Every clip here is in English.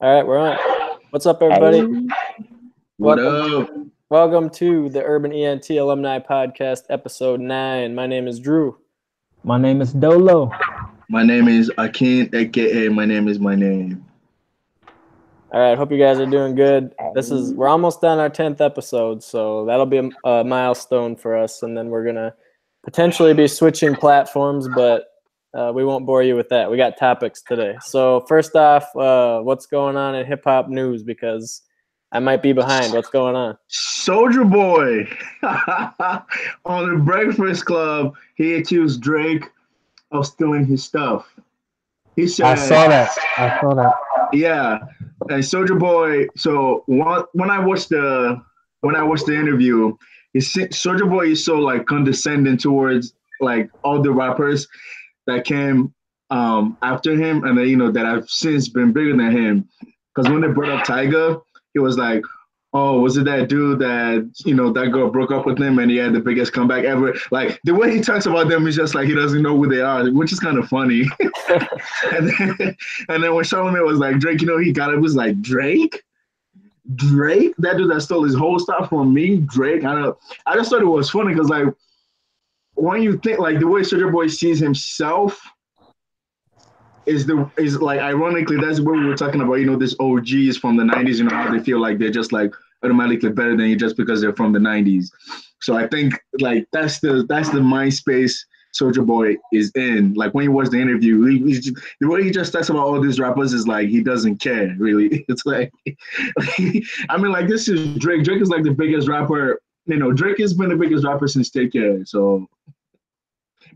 All right, we're on. What's up, everybody? Hey. What Welcome, up? welcome to the Urban ENT Alumni Podcast, Episode 9. My name is Drew. My name is Dolo. My name is Akin, aka my name is my name. All right, hope you guys are doing good. We're almost on our 10th episode, so that'll be a milestone for us, and then we're gonna potentially be switching platforms, but we won't bore you with that. We got topics today. So first off, what's going on in hip hop news? Because I might be behind. What's going on? Soldier Boy on the Breakfast Club, he accused Drake of stealing his stuff. He said, I saw that. "Yeah." And Soldier Boy. So when I watched the interview, Soldier Boy is so like condescending towards like all the rappers that came after him, and then that have since been bigger than him. Because when they brought up Tyga, he was like, "Oh, was it that dude that that girl broke up with him and he had the biggest comeback ever?" Like the way he talks about them is just like he doesn't know who they are, which is kind of funny. and then when Charlamagne was like, "Drake, it was like Drake, that dude that stole his whole stuff from me, Drake." I just thought it was funny because like when you think like the way Soulja Boy sees himself is like ironically that's what we were talking about, this OGs from the 90s, how they feel like they're just like automatically better than you just because they're from the 90s. So I think like that's the mind space Soulja Boy is in. Like when you watch the interview, the way he just talks about all these rappers is like he doesn't care really. It's like I mean like this is Drake. Drake is like the biggest rapper. Drake has been the biggest rapper since Take Care. So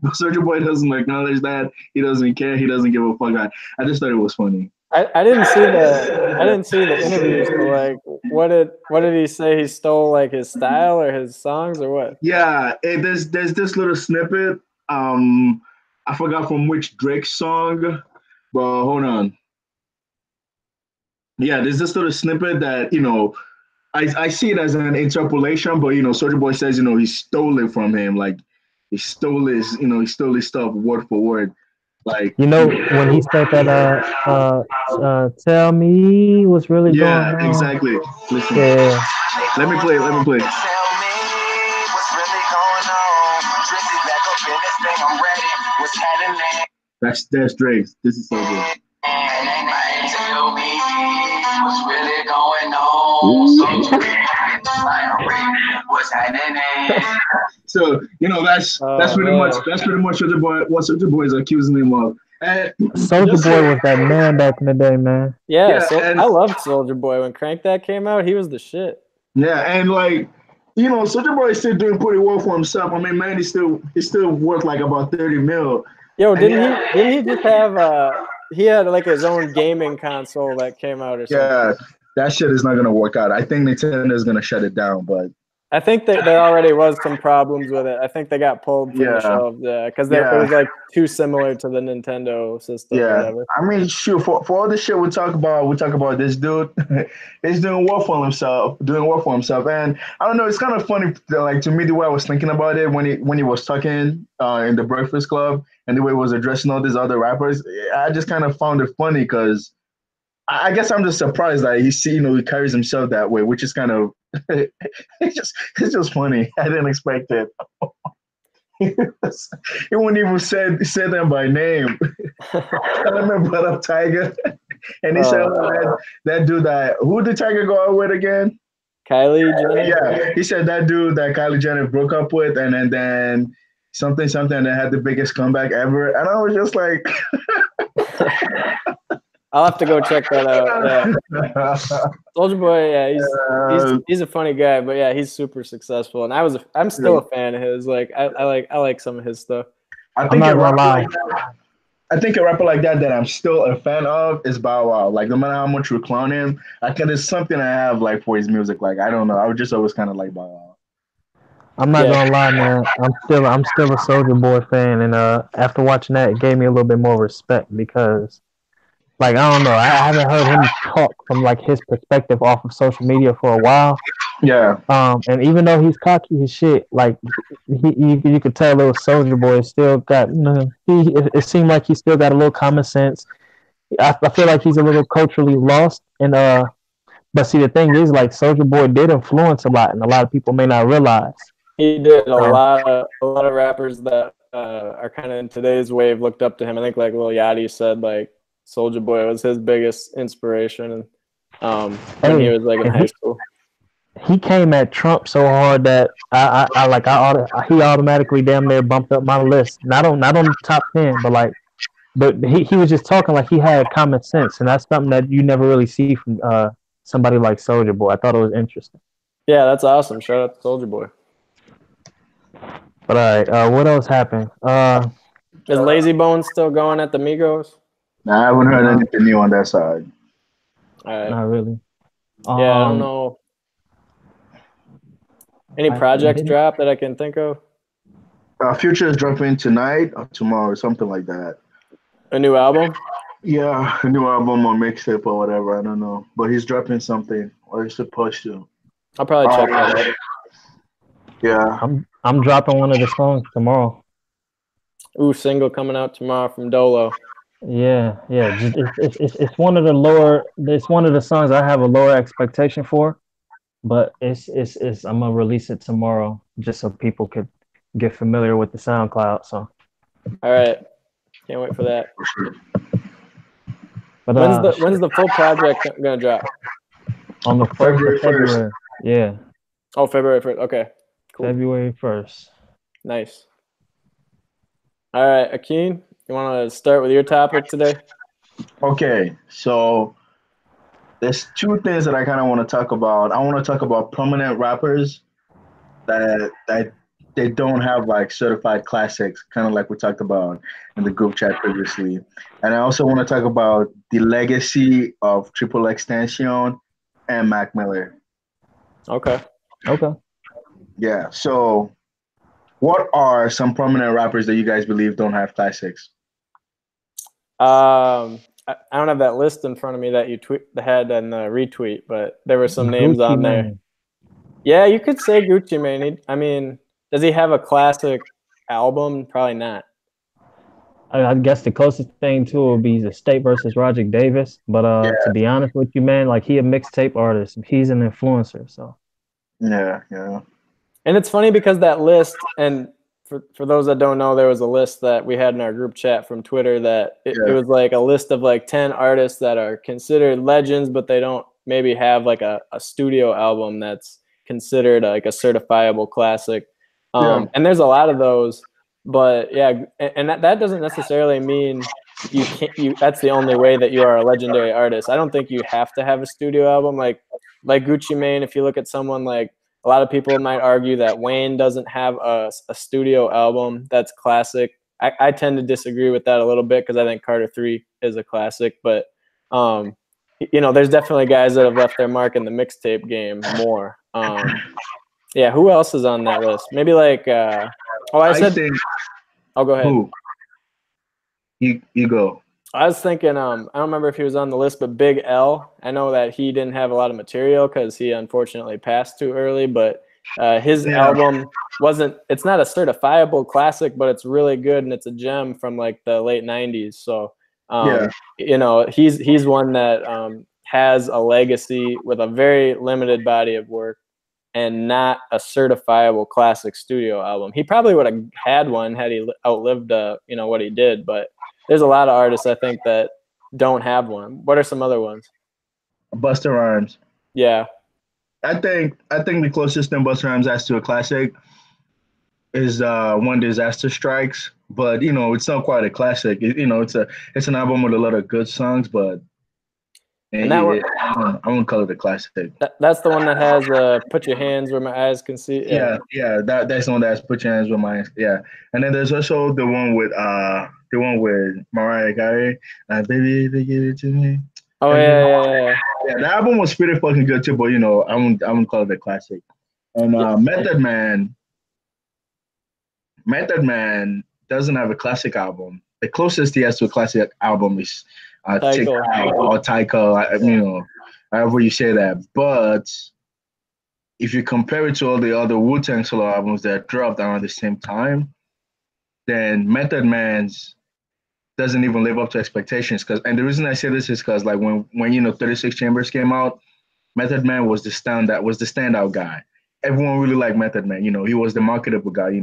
but Soulja Boy doesn't acknowledge that. He doesn't care. He doesn't give a fuck. I just thought it was funny. I didn't see the interviews, but like what did he say? He stole like his style or his songs or what? Yeah, there's this little snippet. I forgot from which Drake song, but hold on. Yeah, there's this little snippet that I see it as an interpolation, but Soulja Boy says he stole it from him, like he stole his stuff word for word. Like when he said that tell me what's really going on. Yeah, exactly. Listen. Yeah. Let me play. That's Drake. This is so good. Tell me what's really going on. What's happening? So that's pretty much what Soulja Boy is accusing him of. Soulja Boy was that man back in the day, man. Yeah, I loved Soulja Boy when Crank That came out. He was the shit. Yeah, and like Soulja Boy is still doing pretty well for himself. I mean, man, he's still worth like about 30 mil. Yo, didn't he just have he had like his own gaming console that came out or something? Yeah, that shit is not gonna work out. I think Nintendo is gonna shut it down, but I think that there already was some problems with it. I think they got pulled from the shelves, because it was like too similar to the Nintendo system. Yeah, or whatever. I mean, shoot, for all the shit we talk about this dude. He's doing well for himself, and I don't know. It's kind of funny, like to me, the way I was thinking about it when he was talking in the Breakfast Club and the way he was addressing all these other rappers. I just kind of found it funny because I guess I'm just surprised that he carries himself that way, which is kind of it's just funny. I didn't expect it. He wouldn't even say them by name. I remember brought up Tyga, and he said that dude who did Tyga go out with again? Kylie Jenner. Yeah, he said that dude that Kylie Jenner broke up with, and then something that had the biggest comeback ever, and I was just like. I'll have to go check that out. Yeah. Soulja Boy, yeah, he's a funny guy, but yeah, he's super successful, and I'm still a fan of his. Like I like some of his stuff. I'm not gonna lie. I think a rapper like that I'm still a fan of is Bow Wow. Like no matter how much we clown him, there's something I have like for his music. Like I don't know, I would just always kind of like Bow Wow. I'm not gonna lie, man. I'm still a Soulja Boy fan, and after watching that, it gave me a little bit more respect because. Like, I don't know. I haven't heard him talk from, like, his perspective off of social media for a while. Yeah. And even though he's cocky as shit, like, you could tell little Soulja Boy still got, it seemed like he still got a little common sense. I feel like he's a little culturally lost. And but see, the thing is, like Soldier Boy did influence a lot, and a lot of people may not realize. He did a So, lot of rappers that are kind of in today's wave looked up to him. I think like Lil Yachty said like Soldier Boy was his biggest inspiration, and when he hey, was like in and high school. he came at Trump so hard that he automatically damn near bumped up my list. Not on the top 10, but like, but he was just talking like he had common sense, and that's something that you never really see from somebody like Soldier Boy. I thought it was interesting. Yeah, that's awesome. Shout out to Soldier Boy. But all right, what else happened? Is Lazy Bones still going at the Migos? Nah, I haven't heard anything new on that side. All right. Not really. Yeah, I don't know. Any projects drop that I can think of? Future is dropping tonight or tomorrow, something like that. A new album? Yeah, a new album or mixtape or whatever. I don't know, but he's dropping something, or he's supposed to. I'll probably check that out. Yeah. I'm dropping one of the songs tomorrow. Ooh, single coming out tomorrow from Dolo. Yeah. Just it's one of the lower. It's one of the songs I have a lower expectation for, but it's I'm gonna release it tomorrow just so people could get familiar with the SoundCloud. So. All right, can't wait for that. But when's the full project gonna drop? On the 1st of February. Yeah. Oh, February 1st. Okay. Cool. February 1st. Nice. All right, Akeem, you want to start with your topic today? Okay, so there's two things that I kind of want to talk about. I want to talk about prominent rappers that they don't have like certified classics, kind of like we talked about in the group chat previously. And I also want to talk about the legacy of Triple Extension and Mac Miller. Okay. Yeah. So, what are some prominent rappers that you guys believe don't have classics? I don't have that list in front of me that you had in the retweet, but there were some names on there. Yeah, you could say Gucci Mane. I mean, does he have a classic album? Probably not. I guess the closest thing to it would be the State versus Roger Davis. But to be honest with you, man, like he a mixtape artist. He's an influencer, so. Yeah. And it's funny because that list, and for those that don't know, there was a list that we had in our group chat from Twitter that it was like a list of like 10 artists that are considered legends, but they don't maybe have like a studio album that's considered like a certifiable classic. And there's a lot of those, but yeah, and that doesn't necessarily mean that's the only way that you are a legendary artist. I don't think you have to have a studio album like Gucci Mane. If you look at someone like, a lot of people might argue that Wayne doesn't have a studio album that's classic. I tend to disagree with that a little bit because I think Carter 3 is a classic. But, there's definitely guys that have left their mark in the mixtape game more. Yeah, who else is on that list? Maybe like go ahead. Who? You go. I was thinking, I don't remember if he was on the list, but Big L. I know that he didn't have a lot of material because he unfortunately passed too early, but his album it's not a certifiable classic, but it's really good and it's a gem from like the late 90s. So, he's one that has a legacy with a very limited body of work and not a certifiable classic studio album. He probably would have had one had he outlived, what he did, but there's a lot of artists I think that don't have one. What are some other ones? Busta Rhymes. Yeah. I think the closest thing Busta Rhymes has to a classic is When Disaster Strikes, but it's not quite a classic. It's an album with a lot of good songs, but I wouldn't call it a classic. That's the one that has Put Your Hands Where My Eyes Can See. Yeah, that's the one that's Put Your Hands Where My Eyes. Yeah, and then there's also the one with Mariah Carey, Baby, give it to me. Oh yeah. Yeah, the album was pretty fucking good too, but I wouldn't call it a classic. And Method Man doesn't have a classic album. The closest he has to a classic album is Tycho, however you say that. But if you compare it to all the other Wu-Tang solo albums that dropped around the same time, then Method Man's doesn't even live up to expectations. And the reason I say this is because like when 36 Chambers came out, Method Man was the standout guy. Everyone really liked Method Man. He was the marketable guy.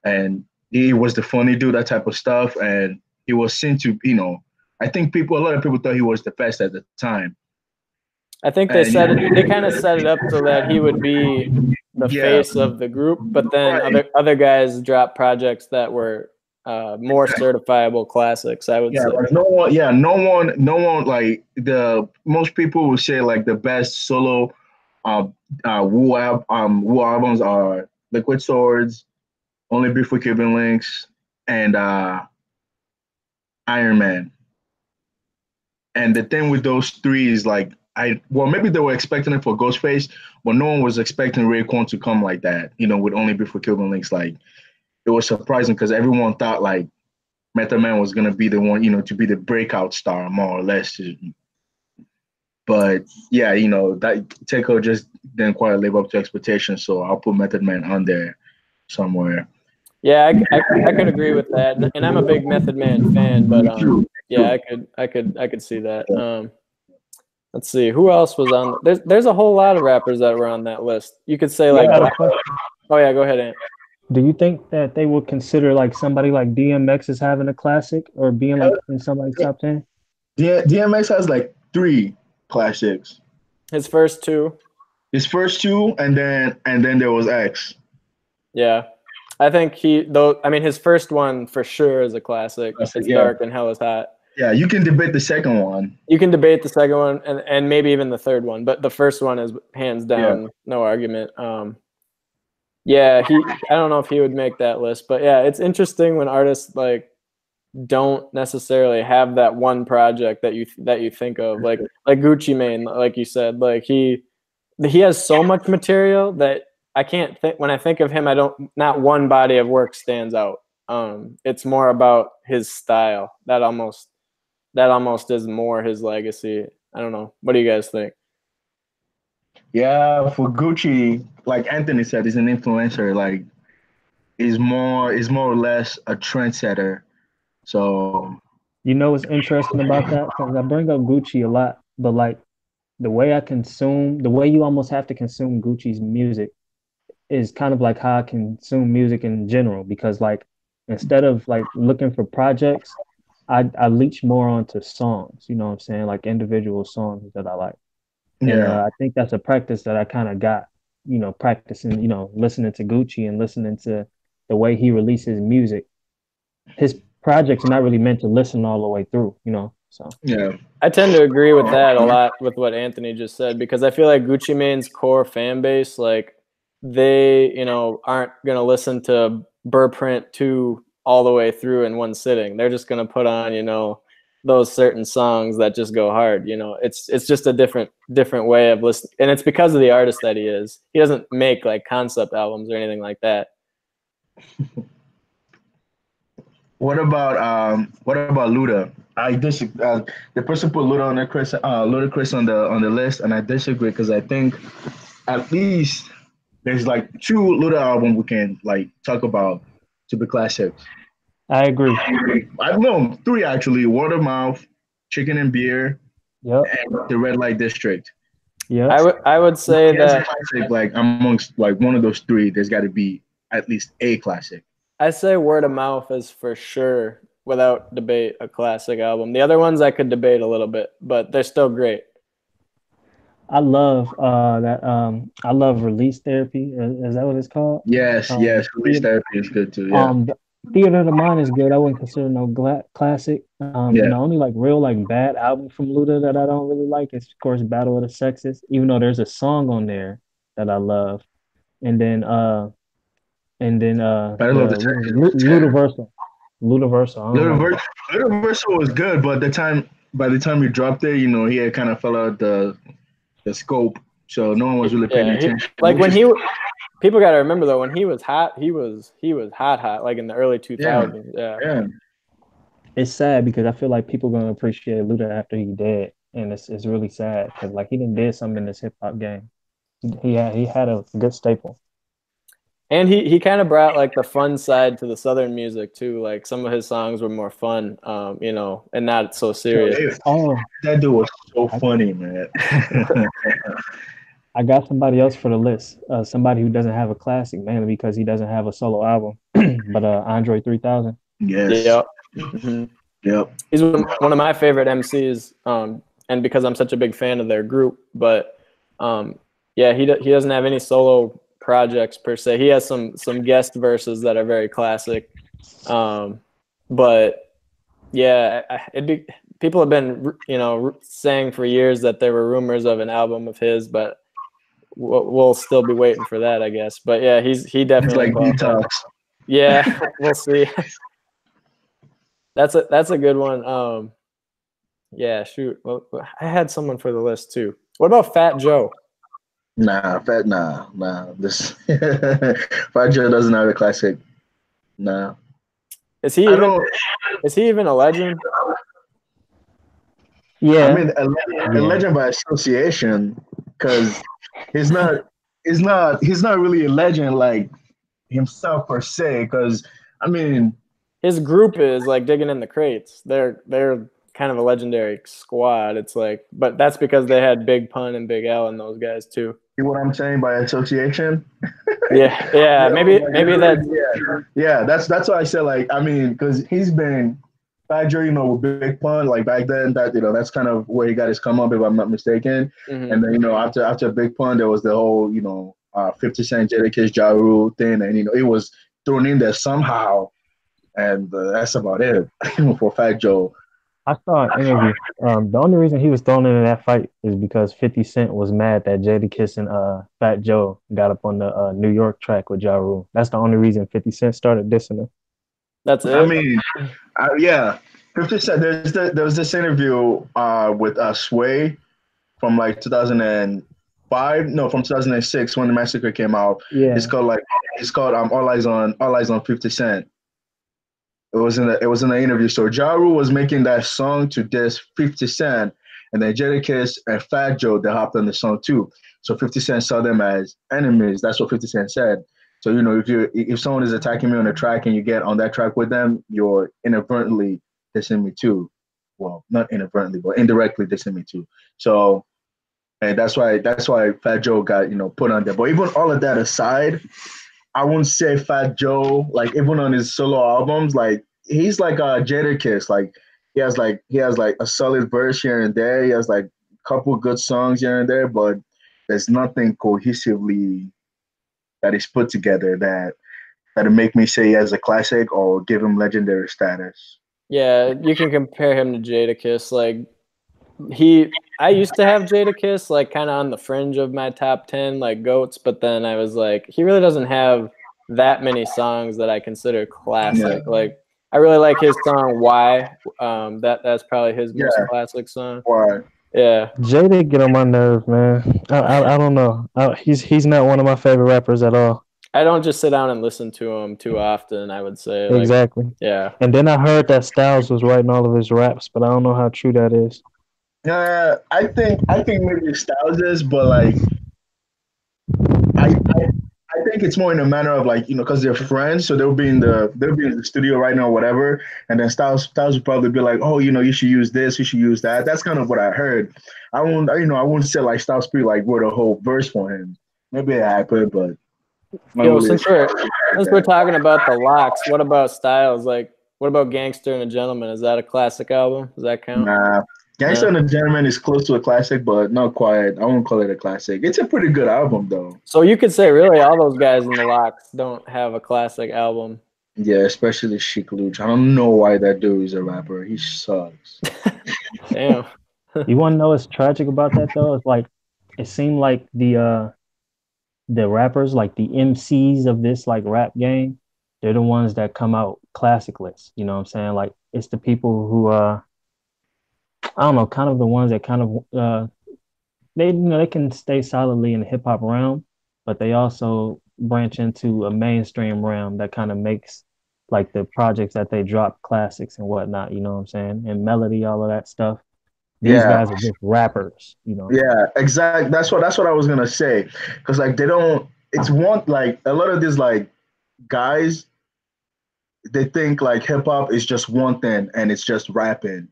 And he was the funny dude, that type of stuff. And he was seen to, I think a lot of people thought he was the best at the time. I think they kind of set it up so that he would be the face of the group, but then other guys dropped projects that were more certifiable classics, I would say. Like no one like most people would say like the best solo Wu albums are Liquid Swords, Only Be Forgiven Links, and Iron Man. And the thing with those three is like maybe they were expecting it for Ghostface, but no one was expecting Raekwon to come like that, with Only Be Forgiven Links. Like it was surprising because everyone thought like Method Man was gonna be the one, to be the breakout star, more or less. But yeah, that Teco just didn't quite live up to expectations, so I'll put Method Man on there somewhere. Yeah, I could agree with that, and I'm a big Method Man fan, but yeah, I could see that. Let's see who else was on. There's a whole lot of rappers that were on that list. You could say like, oh yeah, go ahead, Ant. Do you think that they would consider like somebody like DMX as having a classic or being like in somebody's top 10? Yeah, DMX has like 3 classics. His first two, and then there was X. Yeah, I think his first one for sure is a classic. It's Dark and Hell is Hot. Yeah, you can debate the second one. You can debate the second one and maybe even the third one, but the first one is hands down, no argument. Yeah, I don't know if he would make that list, but yeah, it's interesting when artists like don't necessarily have that one project that you think of, like Gucci Mane, like you said, like he has so much material that I can't think, when I think of him, not one body of work stands out. It's more about his style that almost is more his legacy. I don't know. What do you guys think? Yeah, for Gucci, like Anthony said, he's an influencer. Like, is more or less a trendsetter. So, what's interesting about that? Because I bring up Gucci a lot, but like the way you almost have to consume Gucci's music is kind of like how I consume music in general. Because like instead of like looking for projects, I leech more onto songs. You know what I'm saying? Like individual songs that I like. And I think that's a practice that I kind of got, practicing, listening to Gucci and listening to the way he releases music. His projects are not really meant to listen all the way through, so. Yeah. I tend to agree with that a lot with what Anthony just said, because I feel like Gucci Mane's core fan base, like they, aren't going to listen to Burprint 2 all the way through in one sitting. They're just going to put on, those certain songs that just go hard. It's just a different way of listening, and it's because of the artist that he is. He doesn't make like concept albums or anything like that. What about Luda? I disagree. The person put Ludacris on the list, and I disagree because I think at least there's like 2 Luda albums we can like talk about to be classics. I agree. I know 3 actually: Word of Mouth, Chicken and Beer, and The Red Light District. Yeah, I would say that classic, like amongst like one of those 3, there's got to be at least a classic. I say Word of Mouth is for sure, without debate, a classic album. The other ones I could debate a little bit, but they're still great. I love that. I love Release Therapy. Is that what it's called? Yes. Release Therapy is good too. Yeah. Theater of the Mind is good. I wouldn't consider no classic. And the only like real like bad album from Luda that I don't really like is of course Battle of the Sexes. Even though there's a song on there that I love, and then Battle of the Sexes, Ludaversal. Ludaversal was good, but by the time he dropped it, he had kind of fell out the scope, so no one was really paying attention. People got to remember though, when he was hot, he was hot, like in the early 2000s. Yeah. It's sad because I feel like people gonna appreciate Luda after he dead, and it's really sad because like he did something in this hip hop game. He had a good staple. And he kind of brought like the fun side to the Southern music too. Like some of his songs were more fun, you know, and not so serious. Oh, That dude was so funny, man. I got somebody else for the list. Somebody who doesn't have a classic, mainly because he doesn't have a solo album. But Andre 3000. Yes. Yep. hmm Yep. He's one of my favorite MCs, and because I'm such a big fan of their group. But yeah, he doesn't have any solo projects per se. He has some guest verses that are very classic. But yeah, people have been saying for years that there were rumors of an album of his, but we'll still be waiting for that, I guess. But yeah, he It's definitely like qualifies. detox. Yeah, we'll see. That's a good one. Yeah, shoot. Well, I had someone for the list too. What about Fat Joe? Nah. This Fat Joe doesn't have a classic. Nah. Is he I even don't. a legend? Yeah. I mean, a legend by association, because he's not. He's not really a legend like himself per se. Because I mean, His group is like Digging in the Crates. They're kind of a legendary squad. It's like, but that's because they had Big Pun and Big L and those guys too. see what I'm saying by association? Yeah. Maybe that. Yeah. That's why I said like I mean because he's been Fat Joe, with Big Pun like back then that that's kind of where he got his come up if I'm not mistaken. Mhm. And then after Big Pun there was the whole 50 Cent Jadakiss Ja Rule thing, and it was thrown in there somehow, and that's about it for Fat Joe. I saw an interview. The only reason he was thrown into that fight is because 50 Cent was mad that Jadakiss and Fat Joe got up on the New York track with Ja Rule. That's the only reason 50 Cent started dissing him. That's it. I mean, yeah, 50 Cent. There was this interview with Sway from like 2005, no, from 2006 when the massacre came out. Yeah. It's called All Eyes on 50 Cent. It was in the interview. So Ja Rule was making that song to diss 50 Cent, and then Jadakiss and Fat Joe they hopped on the song too. So 50 Cent saw them as enemies. That's what 50 Cent said. So if someone is attacking me on the track and you get on that track with them, you're inadvertently dissing me too. Well, not inadvertently, but indirectly dissing me too. So and that's why Fat Joe got put on there. But even all of that aside, I wouldn't say Fat Joe, like even on his solo albums, like he's like a Jadakiss. Like he has like a solid verse here and there. He has like a couple good songs here and there, but there's nothing cohesively that is put together that'll make me say he has a classic or give him legendary status. Yeah, you can compare him to Jadakiss. Like I used to have Jadakiss like kind of on the fringe of my top 10 like goats, but then I was like, he really doesn't have that many songs that I consider classic. Yeah. Like I really like his song "Why." That's probably his most Yeah. classic song. Why? Yeah, Jada get on my nerves, man. I don't know. He's not one of my favorite rappers at all. I don't just sit down and listen to him too often. I would say, like, Exactly. yeah, And then I heard that Styles was writing all of his raps, but I don't know how true that is. I think maybe Styles is, but like I think it's more in a manner of like because they're friends, so they'll be in the studio right now, whatever, and then Styles would probably be like, oh, you should use this, you should use that. That's kind of what I heard. I won't say like Styles P like wrote a whole verse for him. Maybe it happened, but not yo, really. since we're talking about the locks, what about Styles? Like, what about Gangster and a Gentleman? Is that a classic album? Does that count? Nah. Gangsta No? and the Gentleman is close to a classic, but not quite. I won't call it a classic. It's a pretty good album, though. So you could say really all those guys in the locks don't have a classic album. Yeah, especially Chic Luch. I don't know why that dude is a rapper. He sucks. Damn. You want to know what's tragic about that though? It's like it seemed like the rappers, like the MCs of this like rap game, they're the ones that come out classicless. You know what I'm saying? Like it's the people who I don't know, kind of the ones that kind of they can stay solidly in the hip hop realm, but they also branch into a mainstream realm that kind of makes like the projects that they drop classics and whatnot, you know what I'm saying? And melody, all of that stuff. These Yeah, guys are just rappers, you know. yeah, exactly. That's what I was gonna say. Cause like they don't. it's one like a lot of these like guys, they think like hip hop is just one thing and it's just rapping.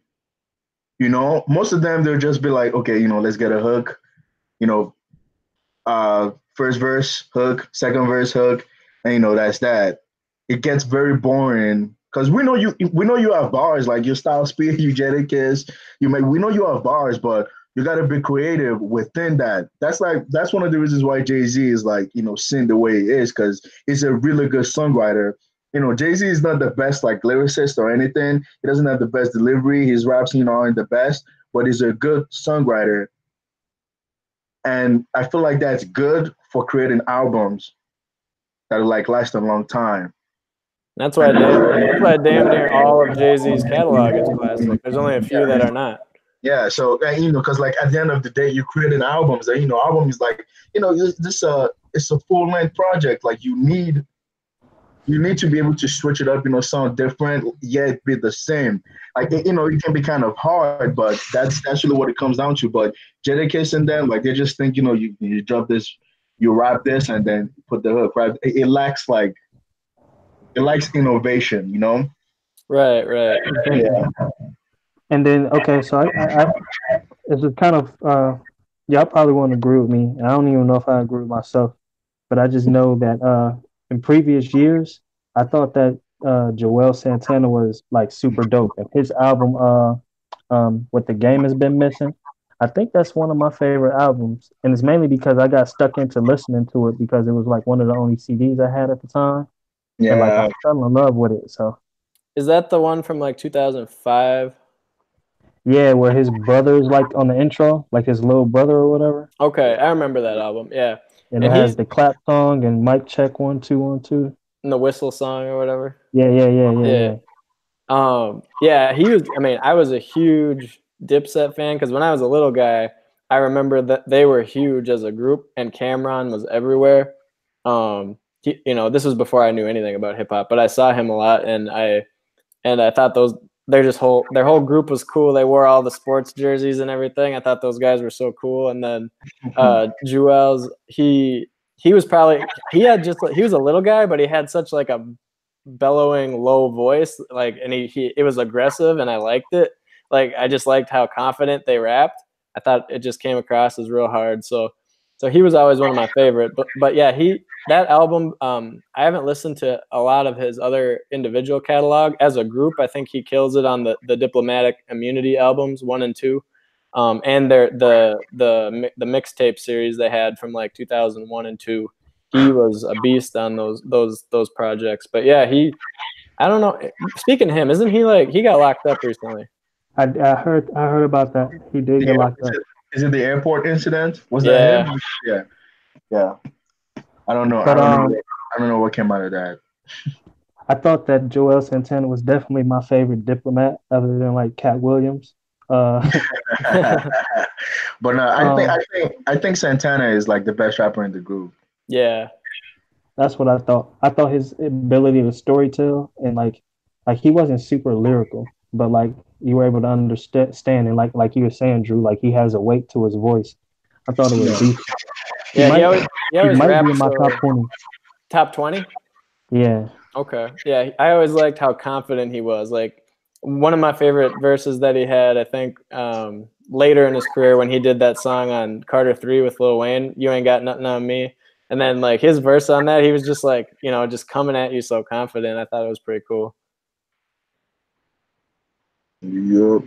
Most of them they'll just be like, okay, let's get a hook, you know, first verse hook, second verse hook, and that's that. It gets very boring because we know you have bars like your style speed, you Jadakiss, we know you have bars, but you got to be creative within that. That's one of the reasons why Jay-Z is like sing the way he is because he's a really good songwriter. Jay-Z is not the best like lyricist or anything. He doesn't have the best delivery. His raps aren't the best, but he's a good songwriter. And I feel like that's good for creating albums that like last a long time. That's why damn near all of Jay-Z's catalog is classic. There's only a few that are not. Yeah, so because like at the end of the day, you created albums, and album is like it's a full length project. Like you need to be able to switch it up, sound different, yet be the same. Like it can be kind of hard, but that's really what it comes down to. But Jadakiss and them, like they just think you drop this, you rap this, and then put the hook. Right? It lacks innovation. Right. Yeah. And then okay, so I it's a kind of y'all probably won't agree with me. I don't even know if I agree with myself, but I just know that in previous years I thought that Joel Santana was like super dope. And his album What the Game Has Been Missing, I think that's one of my favorite albums. And it's mainly because I got stuck into listening to it because it was like one of the only CDs I had at the time. And like I Yeah. fell in love with it. So Is that the one from like 2005? yeah, where his brother's like on the intro, like his little brother or whatever. Okay, I remember that album. Yeah, And it and has he's the clap song and mic check 1 2 1 2. in the whistle song or whatever. Yeah. Yeah, he was. I mean, I was a huge Dipset fan because when I was a little guy, I remember that they were huge as a group, and Cameron was everywhere. This was before I knew anything about hip hop, but I saw him a lot, and I thought their whole group was cool. They wore all the sports jerseys and everything. I thought those guys were so cool. And then Jewels, he was he was a little guy, but he had such like a bellowing low voice, like, and it was aggressive, and I liked it. Like I just liked how confident they rapped. I thought it just came across as real hard. So he was always one of my favorite. But yeah, that album, I haven't listened to a lot of his other individual catalog. As a group, I think he kills it on the Diplomatic Immunity albums 1 and 2, and the mixtape series they had from like 2001 and 2. He was a beast on those projects. But yeah, I don't know. Speaking of him, isn't he like he got locked up recently? I heard about that. He did get locked up. Is it the airport incident? Was that him? Yeah. I don't know. But I don't know what came out of that. I thought that Joel Santana was definitely my favorite diplomat, other than like Cat Williams. But no, I think Santana is like the best rapper in the group. Yeah, that's what I thought. I thought his ability to storytell and like he wasn't super lyrical, but like you were able to understand and like you were saying, Drew, like he has a weight to his voice. I thought it was decent. He might be in my top 20. Top 20? Yeah. Okay. Yeah, I always liked how confident he was. Like one of my favorite verses that he had, I think, later in his career when he did that song on Carter 3 with Lil Wayne, "You Ain't Got Nothing on Me." And then like his verse on that, he was just like, just coming at you so confident. I thought it was pretty cool. Yep.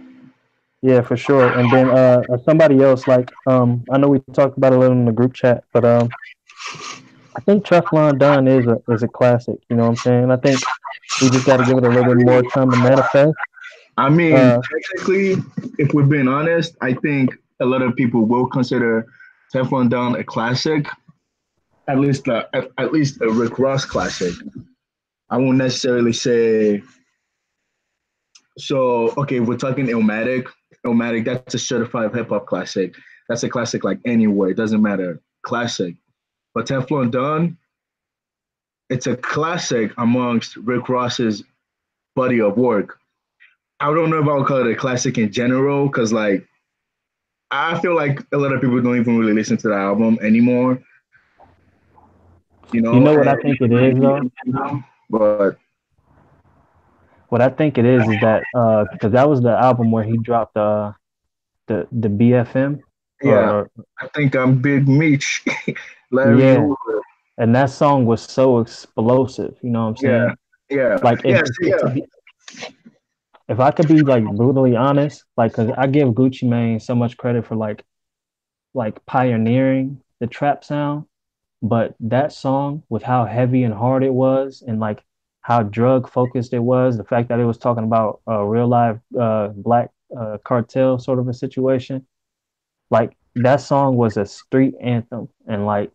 Yeah, for sure. And then somebody else, like I know we talked about it a little in the group chat, but I think Teflon Don is a classic. You know what I'm saying? I think we just got to give it a little bit more time to manifest. I mean, technically, if we're being honest, I think a lot of people will consider Teflon Don a classic, at least a Rick Ross classic. I won't necessarily say. So okay, we're talking Illmatic. Illmatic, that's a certified hip hop classic. That's a classic like anywhere. It doesn't matter. Classic. But Teflon Don, it's a classic amongst Rick Ross's body of work. I don't know if I would call it a classic in general, because like I feel like a lot of people don't even really listen to the album anymore. You You know, know what I and think it is though? but What I think it is that because that was the album where he dropped the BFM yeah, or I think I'm Big Meech, Larry yeah, Hoover. and that song was so explosive. You know what I'm Yeah, saying? yeah, Like yeah, see, to yeah, be, if I could be like brutally honest, like because I give Gucci Mane so much credit for like pioneering the trap sound, but that song with how heavy and hard it was and like how drug focused it was, the fact that it was talking about a real life black cartel sort of a situation, like that song was a street anthem and like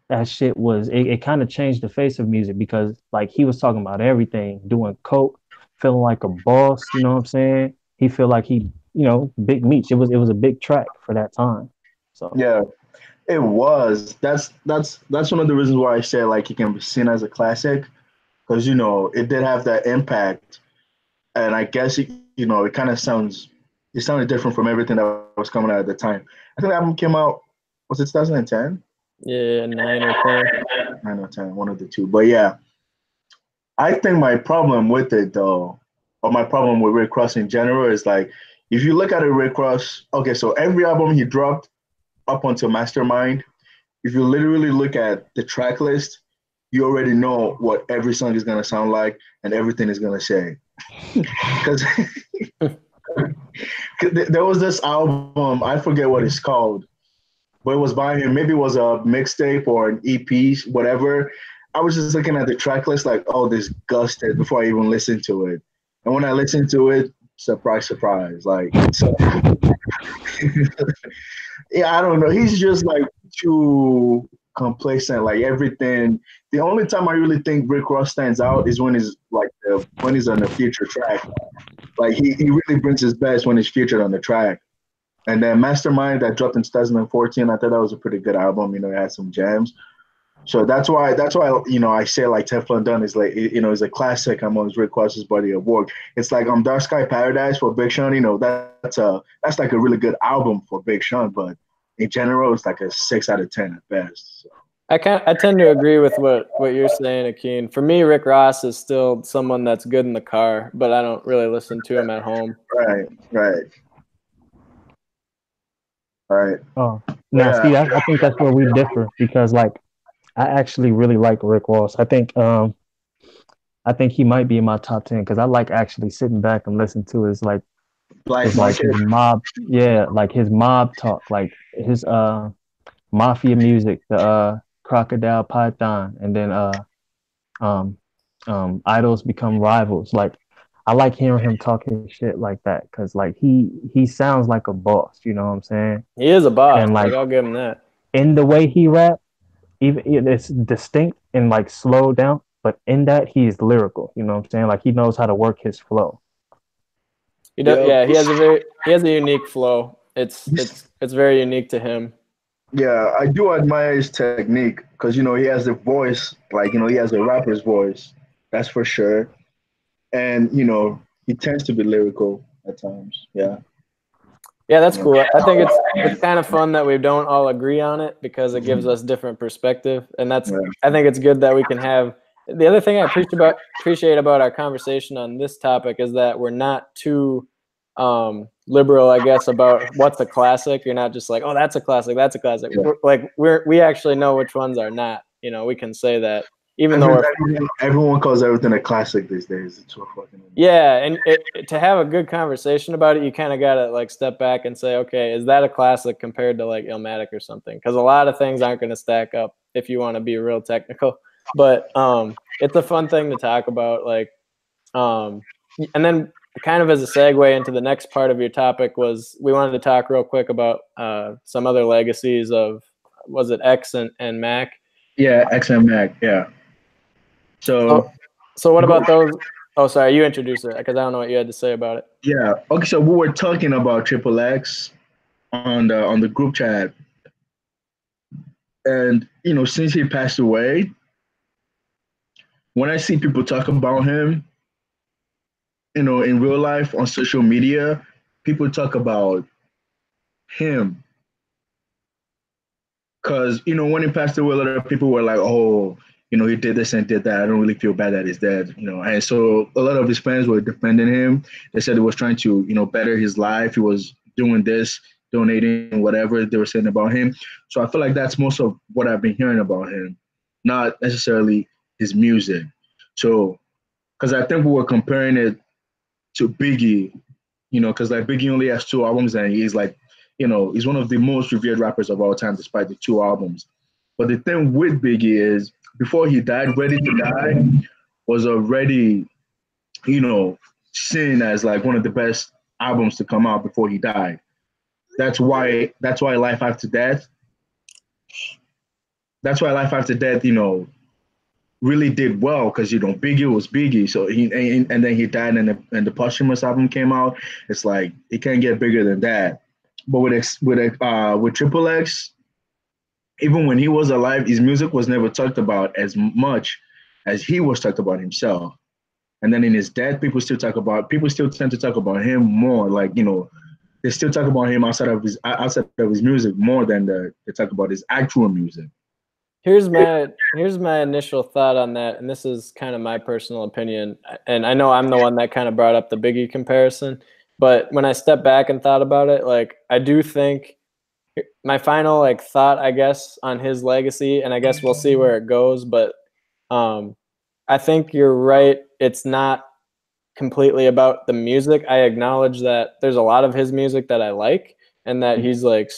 that shit was it kind of changed the face of music because like he was talking about everything, doing coke, feeling like a boss, you know what I'm saying? He feel like he, big meats. It was a big track for that time. So yeah. It was. That's one of the reasons why I say like it can be seen as a classic because it did have that impact, and I guess it kind of sounded different from everything that was coming out at the time. I think the album came out, was it 2010? Yeah, 9 or 10. 9 or 10, one of the two. But yeah, I think my problem with it though, or my problem with Rick Ross in general is like if you look at a Rick Ross, okay, so every album he dropped up until Mastermind, if you literally look at the track list, you already know what every song is gonna sound like and everything is gonna say. Because there was this album, I forget what it's called, but it was by him. Maybe it was a mixtape or an EP, whatever. I was just looking at the track list, like, oh, this gusted before I even listened to it. And when I listened to it, surprise, surprise, like so. Yeah, I don't know. He's just like too complacent. Like everything. The only time I really think Rick Ross stands out is when he's like when he's on the feature track. Like he really brings his best when he's featured on the track. And then Mastermind that dropped in 2014, I thought that was a pretty good album. It had some jams. So that's why I say like Teflon Don is like is a classic amongst Rick Ross's body of work. It's like Dark Sky Paradise for Big Sean. That's like a really good album for Big Sean, but in general it's like a 6 out of 10 at best. So. I tend to agree with what you're saying, Akeem. For me, Rick Ross is still someone that's good in the car, but I don't really listen to him at home. Right. oh now Yeah. see I think that's where we differ because like I actually really like Rick Ross. I think he might be in my top 10 because I like actually sitting back and listen to Black his like Market. his mob, yeah, like his mob talk, like his mafia music, the Crocodile Python, and then um idols become rivals. Like I like hearing him talk his shit like that because like he sounds like a boss, you know what I'm saying? He is a boss. And like Like I'll give him that. in the way he rap, even it's distinct and like slowed down, but in that he is lyrical, you know what I'm saying? Like he knows how to work his flow. He does. Yep. Yeah, he has a unique flow. It's very unique to him. Yeah, I do admire his technique because he has the voice, like he has a rapper's voice, that's for sure. And he tends to be lyrical at times. Yeah. Yeah, that's Yeah. cool. I think it's kind of fun that we don't all agree on it because it gives us different perspective, and Yeah. I think it's good that we can have. The other thing I appreciate about our conversation on this topic is that we're not too liberal, I guess, about what's a classic. You're not just like, oh, that's a classic, that's a classic. Yeah. We actually know which ones are not. We can say that even though Everyone calls everything a classic these days. It's so fucking. yeah, and to have a good conversation about it, you kind of gotta like step back and say, okay, is that a classic compared to like Illmatic or something? Because a lot of things aren't going to stack up if you want to be real technical. But it's a fun thing to talk about. Like, and then kind of as a segue into the next part of your topic was we wanted to talk real quick about some other legacies of was it X and Mac? Yeah, X and Mac. Yeah. So what about those? Oh, sorry, you introduced it because I don't know what you had to say about it. Yeah. Okay. So we were talking about Triple X on the group chat, and since he passed away, when I see people talk about him, in real life on social media, people talk about him Because, when he passed away, a lot of people were like, oh, he did this and did that. I don't really feel bad that he's dead, And so a lot of his fans were defending him. They said he was trying to, better his life. He was doing this, donating, whatever they were saying about him. So I feel like that's most of what I've been hearing about him, not necessarily his music. So, because I think we were comparing it to Biggie, because like Biggie only has 2 albums and he's like, he's one of the most revered rappers of all time despite the 2 albums. But the thing with Biggie is before he died, Ready to Die was already, seen as like one of the best albums to come out before he died. That's why Life After Death. That's why Life After Death, really did well because Biggie was Biggie. So and then he died and the posthumous album came out. It's like it can't get bigger than that. But with Triple X, even when he was alive, his music was never talked about as much as he was talked about himself. And then in his death, people still tend to talk about him more. Like, they still talk about him outside of his music more than they talk about his actual music. Here's my initial thought on that, and this is kind of my personal opinion. And I know I'm the one that kind of brought up the Biggie comparison, but when I stepped back and thought about it, like I do think my final like thought, I guess, on his legacy, and I guess we'll see where it goes, but I think you're right. It's not completely about the music. I acknowledge that there's a lot of his music that I like, and that he's like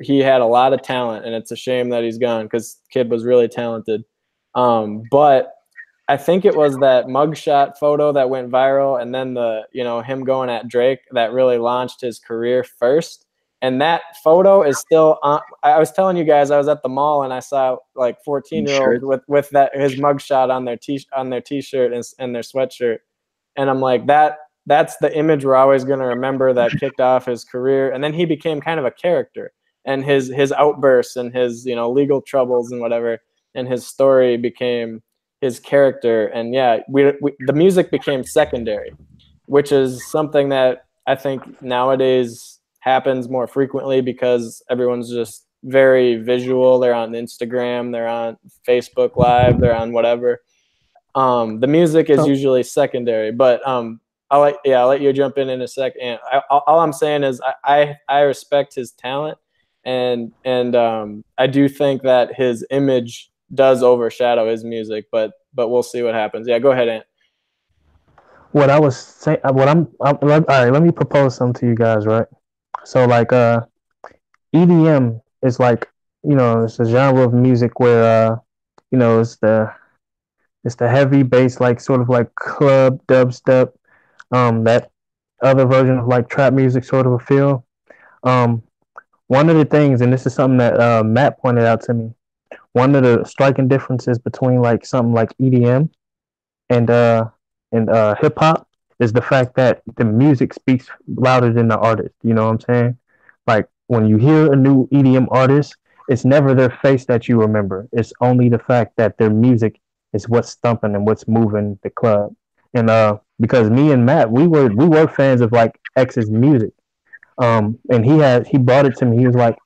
he had a lot of talent, and it's a shame that he's gone because kid was really talented. But I think it was that mugshot photo that went viral, and then him going at Drake that really launched his career first. And that photo is still on. I was telling you guys, I was at the mall and I saw like 14-year-olds with that his mugshot on their t-shirt and their sweatshirt, and I'm like, that's the image we're always going to remember that kicked off his career. And then he became kind of a character, and his outbursts and his legal troubles and whatever, and his story became his character. And yeah, the music became secondary, which is something that I think nowadays happens more frequently because everyone's just very visual. They're on Instagram, they're on Facebook Live, they're on whatever. The music is usually secondary, but I'll let you jump in a second. All I'm saying is I respect his talent, and I do think that his image does overshadow his music, but we'll see what happens. Yeah, go ahead, Ant. What I was saying, all right, let me propose something to you guys, right? So like EDM is like, it's a genre of music where it's the heavy bass, like sort of like club dubstep, that other version of like trap music sort of a feel. One of the things, and this is something that Matt pointed out to me, one of the striking differences between like something like EDM and hip hop is the fact that the music speaks louder than the artist. You know what I'm saying? Like when you hear a new EDM artist, it's never their face that you remember. It's only the fact that their music is what's thumping and what's moving the club. And because me and Matt, we were fans of like X's music. And he brought it to me. He was like,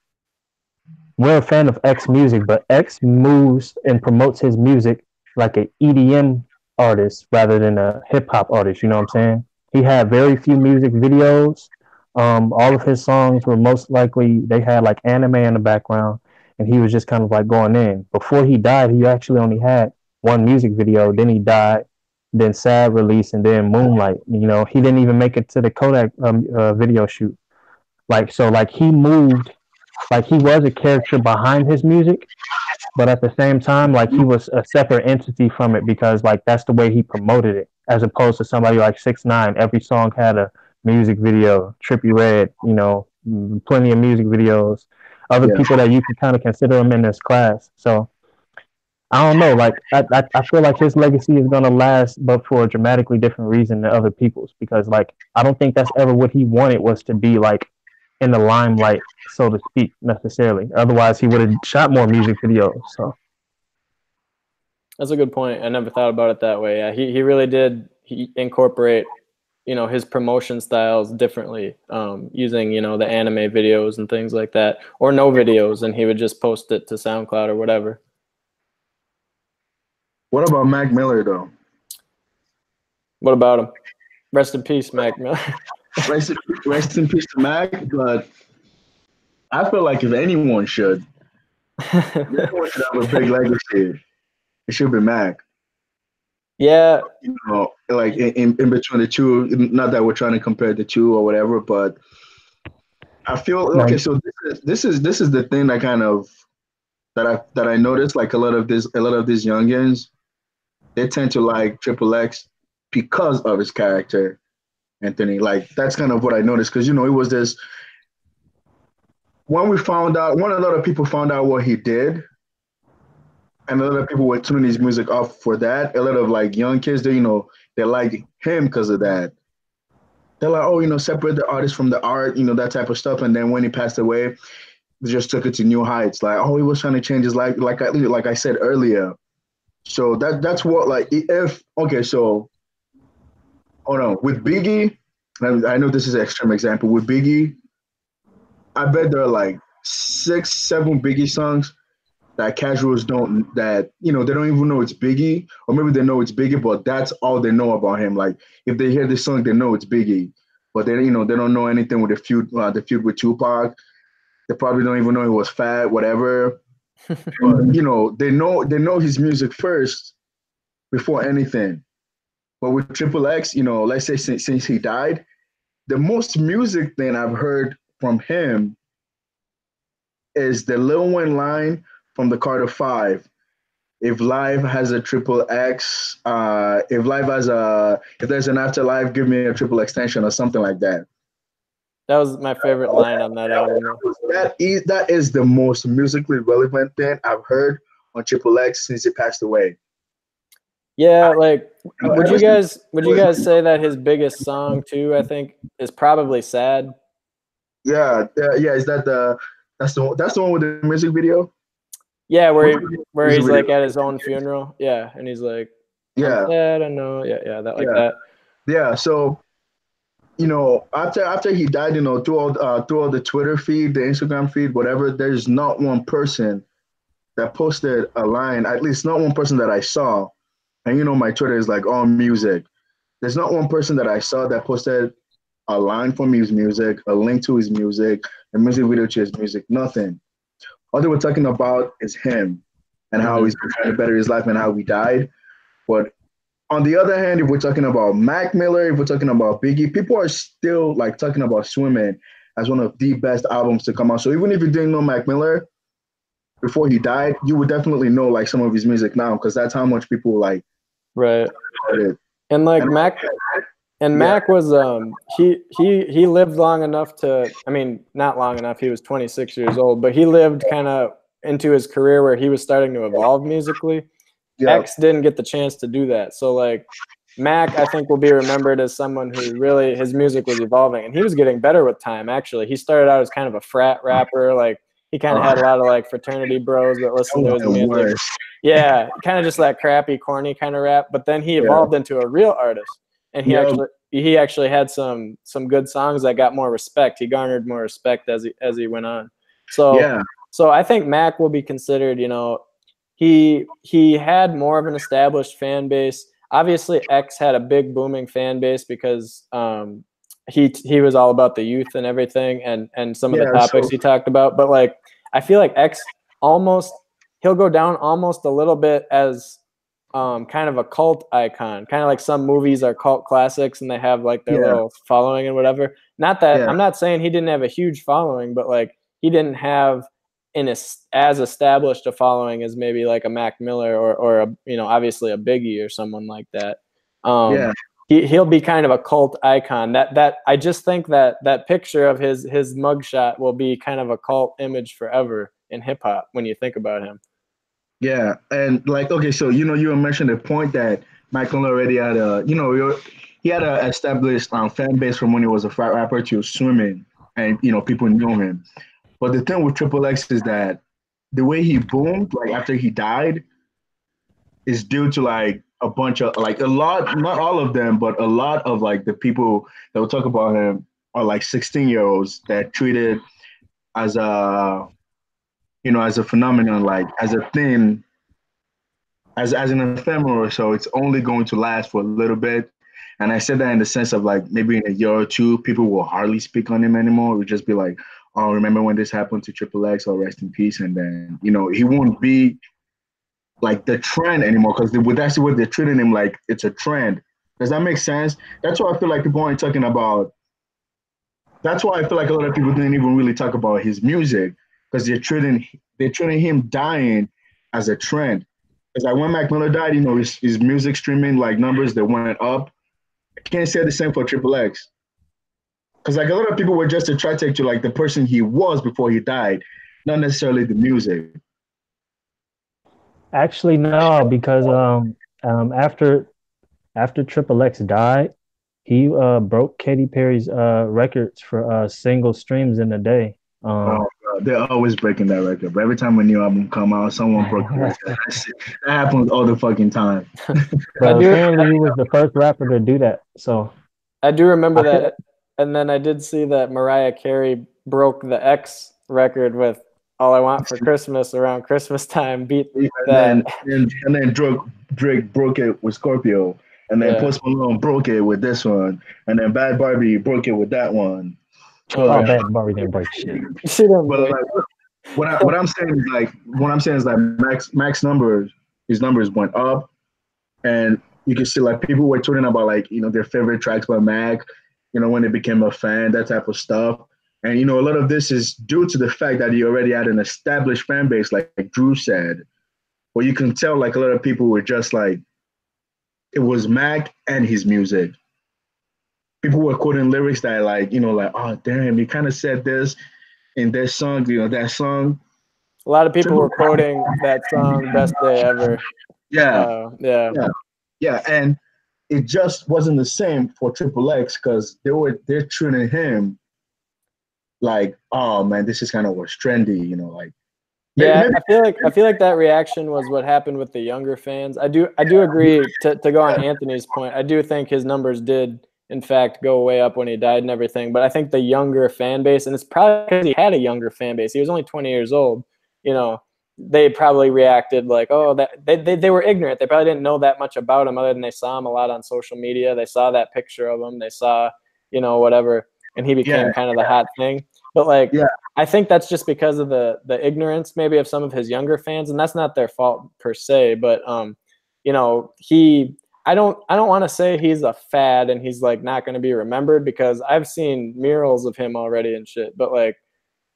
we're a fan of X music, but X moves and promotes his music like an EDM artist rather than a hip hop artist. You know what I'm saying? He had very few music videos. All of his songs were most likely, they had like anime in the background, and he was just kind of like going in. Before he died, he actually only had one music video. Then he died. Then Sad released, and then Moonlight. He didn't even make it to the Kodak video shoot. Like so, like he moved, like he was a character behind his music, but at the same time, like he was a separate entity from it because like that's the way he promoted it, as opposed to somebody like 6ix9ine. Every song had a music video. Trippie Redd, plenty of music videos. Other people that you can kind of consider them in this class. So I don't know. Like I feel like his legacy is gonna last, but for a dramatically different reason than other people's. Because like I don't think that's ever what he wanted, was to be like in the limelight, so to speak, necessarily. Otherwise, he would have shot more music videos. So that's a good point. I never thought about it that way. Yeah, he really did. He incorporate you know, his promotion styles differently, using, you know, the anime videos and things like that, or no videos, and he would just post it to SoundCloud or whatever. What about Mac Miller though? What about him? Rest in peace, Mac Miller. Rest in peace to Mac. But I feel like if anyone should, anyone should have a big legacy, it should be Mac. Yeah. You know, like in between the two. Not that we're trying to compare the two or whatever, but I feel okay. So this is the thing that kind of that I noticed. Like a lot of these youngins, they tend to like Triple X because of his character, Anthony. Like that's kind of what I noticed because you know it was this when a lot of people found out what he did, and a lot of people were tuning his music off for that. A lot of like young kids, they like him because of that. They're like, oh, separate the artist from the art, that type of stuff. And then when he passed away, they just took it to new heights. Like, oh, he was trying to change his life, like I said earlier. So that's what like if okay, so hold on with Biggie. I know this is an extreme example with Biggie. I bet there are like 6, 7 Biggie songs that casuals don't they don't even know it's Biggie, or maybe they know it's Biggie, but that's all they know about him. Like if they hear this song, they know it's Biggie, but they don't know anything with the feud with Tupac. They probably don't even know he was fat, whatever. But they know his music first before anything. But with Triple X, let's say since he died, the most music thing I've heard from him is the Lil Wayne line from the Carter 5. If life has a triple X, if there's an afterlife, give me a triple extension or something like that. That was my favorite line on that album. That is the most musically relevant thing I've heard on Triple X since he passed away. Yeah, like would you guys say that his biggest song too, I think, is probably Sad? Yeah. Is that that's the one with the music video? Yeah, where he's like at his own funeral. Yeah, and he's like, yeah, I'm sad, I know. Yeah, that like that. Yeah, so after he died, through all the Twitter feed, the Instagram feed, whatever, there's not one person that posted a line, at least not one person that I saw. And my Twitter is like all music. There's not one person that I saw that posted a line from his music, a link to his music, a music video to his music, nothing. All they were talking about is him and how he's trying to better his life and how he died. But on the other hand, if we're talking about Mac Miller, if we're talking about Biggie, people are still like talking about Swimming as one of the best albums to come out. So even if you didn't know Mac Miller before he died, you would definitely know like some of his music now because that's how much people like. Right. And like Mac was he lived long enough to, I mean, not long enough, he was 26 years old, but he lived kind of into his career where he was starting to evolve musically. X didn't get the chance to do that. So like Mac, I think, will be remembered as someone who really, his music was evolving and he was getting better with time. Actually, he started out as kind of a frat rapper. Like he kind of had a lot of like fraternity bros that listened to his music. Yeah, kind of just that crappy, corny kind of rap. But then he evolved into a real artist, and he actually had some good songs that got more respect. He garnered more respect as he went on. So I think Mac will be considered. He had more of an established fan base. Obviously, X had a big booming fan base because he was all about the youth and everything, and some of the topics he talked about. But like, I feel like X he'll go down almost a little bit as kind of a cult icon, kind of like some movies are cult classics and they have like their little following and whatever. Not that I'm not saying he didn't have a huge following, but like he didn't have as established a following as maybe like a Mac Miller or a, obviously a Biggie or someone like that. He'll be kind of a cult icon. That I just think that picture of his mugshot will be kind of a cult image forever in hip hop when you think about him. Yeah, and like okay, so you mentioned the point that Mac Miller already had he had a established fan base from when he was a frat rapper to Swimming, and people knew him. But the thing with Triple X is that the way he boomed, like after he died, is due to like a bunch of like a lot, not all of them, but a lot of like the people that will talk about him are like 16-year-olds that treated as a as a phenomenon, like as a thing, as an ephemeral. So it's only going to last for a little bit. And I said that in the sense of like maybe in a year or two, people will hardly speak on him anymore. It would just be like, oh, remember when this happened to Triple X? Or rest in peace. And then he won't be like the trend anymore because that's what they're treating him like. It's a trend. Does that make sense? That's why I feel like people aren't talking about. That's why I feel like a lot of people didn't even really talk about his music because they're treating him dying as a trend. Because like when Mac Miller died, his music streaming like numbers that went up. I can't say the same for Triple X. Because like a lot of people were just attracted to like the person he was before he died, not necessarily the music. Actually, no, because after Triple X died, he broke Katy Perry's records for single streams in a day. Oh, they're always breaking that record. But every time a new album come out, someone broke the record. That happens all the fucking time. But apparently, he was the first rapper to do that. So I do remember that, and then I did see that Mariah Carey broke the X record with "All I Want for Christmas" around Christmas time. Beat that, and then Drake broke it with Scorpio, and then Post Malone broke it with this one, and then Bad Barbie broke it with that one. Oh, Bad Barbie didn't break shit. She didn't But break. like, what I'm saying is like Max numbers, his numbers went up, and you can see like people were tweeting about like their favorite tracks by Mac, when they became a fan, that type of stuff. And a lot of this is due to the fact that he already had an established fan base, like Drew said. But you can tell like a lot of people were just like, it was Mac and his music. People were quoting lyrics that like, oh damn, he kind of said this in this song, that song. A lot of people were quoting that song "Best Day Ever." Yeah. Yeah. And it just wasn't the same for Triple X because they're treating him like, oh man, this is kind of what's trendy, like. Yeah, I feel like that reaction was what happened with the younger fans. I do agree to go on Anthony's point. I do think his numbers did in fact go way up when he died and everything. But I think the younger fan base, and it's probably because he had a younger fan base. He was only 20 years old. They probably reacted like, oh, that they were ignorant. They probably didn't know that much about him other than they saw him a lot on social media. They saw that picture of him. They saw, whatever, and he became kind of the hot thing. But like, I think that's just because of the ignorance maybe of some of his younger fans, and that's not their fault per se. But I don't want to say he's a fad and he's like not going to be remembered because I've seen murals of him already and shit. But like,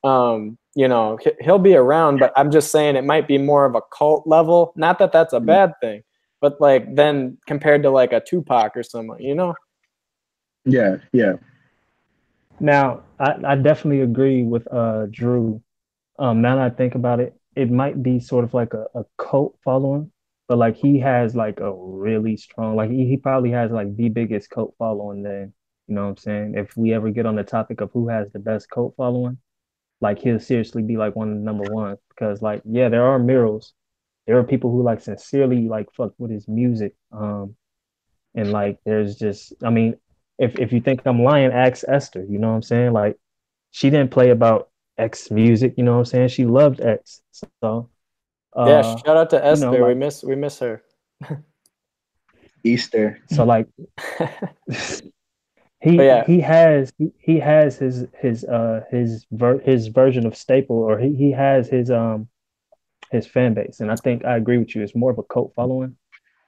he'll be around. But I'm just saying it might be more of a cult level. Not that that's a bad thing, but like then compared to like a Tupac or someone, Yeah. Now, I definitely agree with Drew. Now that I think about it, it might be sort of like a cult following, but like he has like a really strong, like he probably has like the biggest cult following there. You know what I'm saying? If we ever get on the topic of who has the best cult following, like he'll seriously be like one of the number ones because like, yeah, there are murals. There are people who like sincerely like fuck with his music. And like there's just, I mean, if you think I'm lying, ask Esther, you know what I'm saying? Like she didn't play about X music, you know what I'm saying? She loved X. So shout out to Esther. Like, we miss her. Easter. So like he has his version of Staple, or he has his fan base. And I think I agree with you. It's more of a cult following.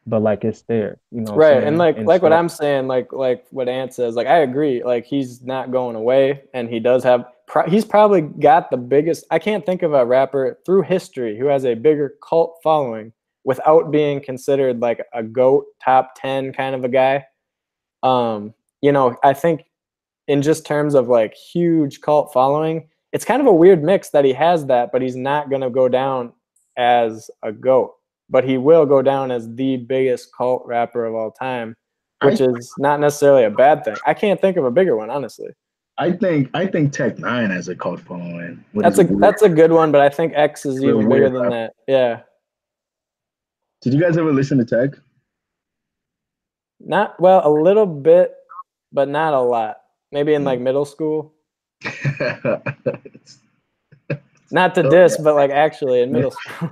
But like it's there, you know. Right, and like what I'm saying, like what Ant says, like I agree. Like he's not going away, and he does have. He's probably got the biggest. I can't think of a rapper through history who has a bigger cult following without being considered like a GOAT top 10 kind of a guy. I think in just terms of like huge cult following, it's kind of a weird mix that he has that, but he's not gonna go down as a GOAT. But he will go down as the biggest cult rapper of all time, which is not necessarily a bad thing. I can't think of a bigger one, honestly. I think Tech Nine has a cult following. That's a good one, but I think X is even bigger than that. Yeah. Did you guys ever listen to Tech? Not well, a little bit, but not a lot. Maybe in like middle school. Not to diss, but like actually in middle school.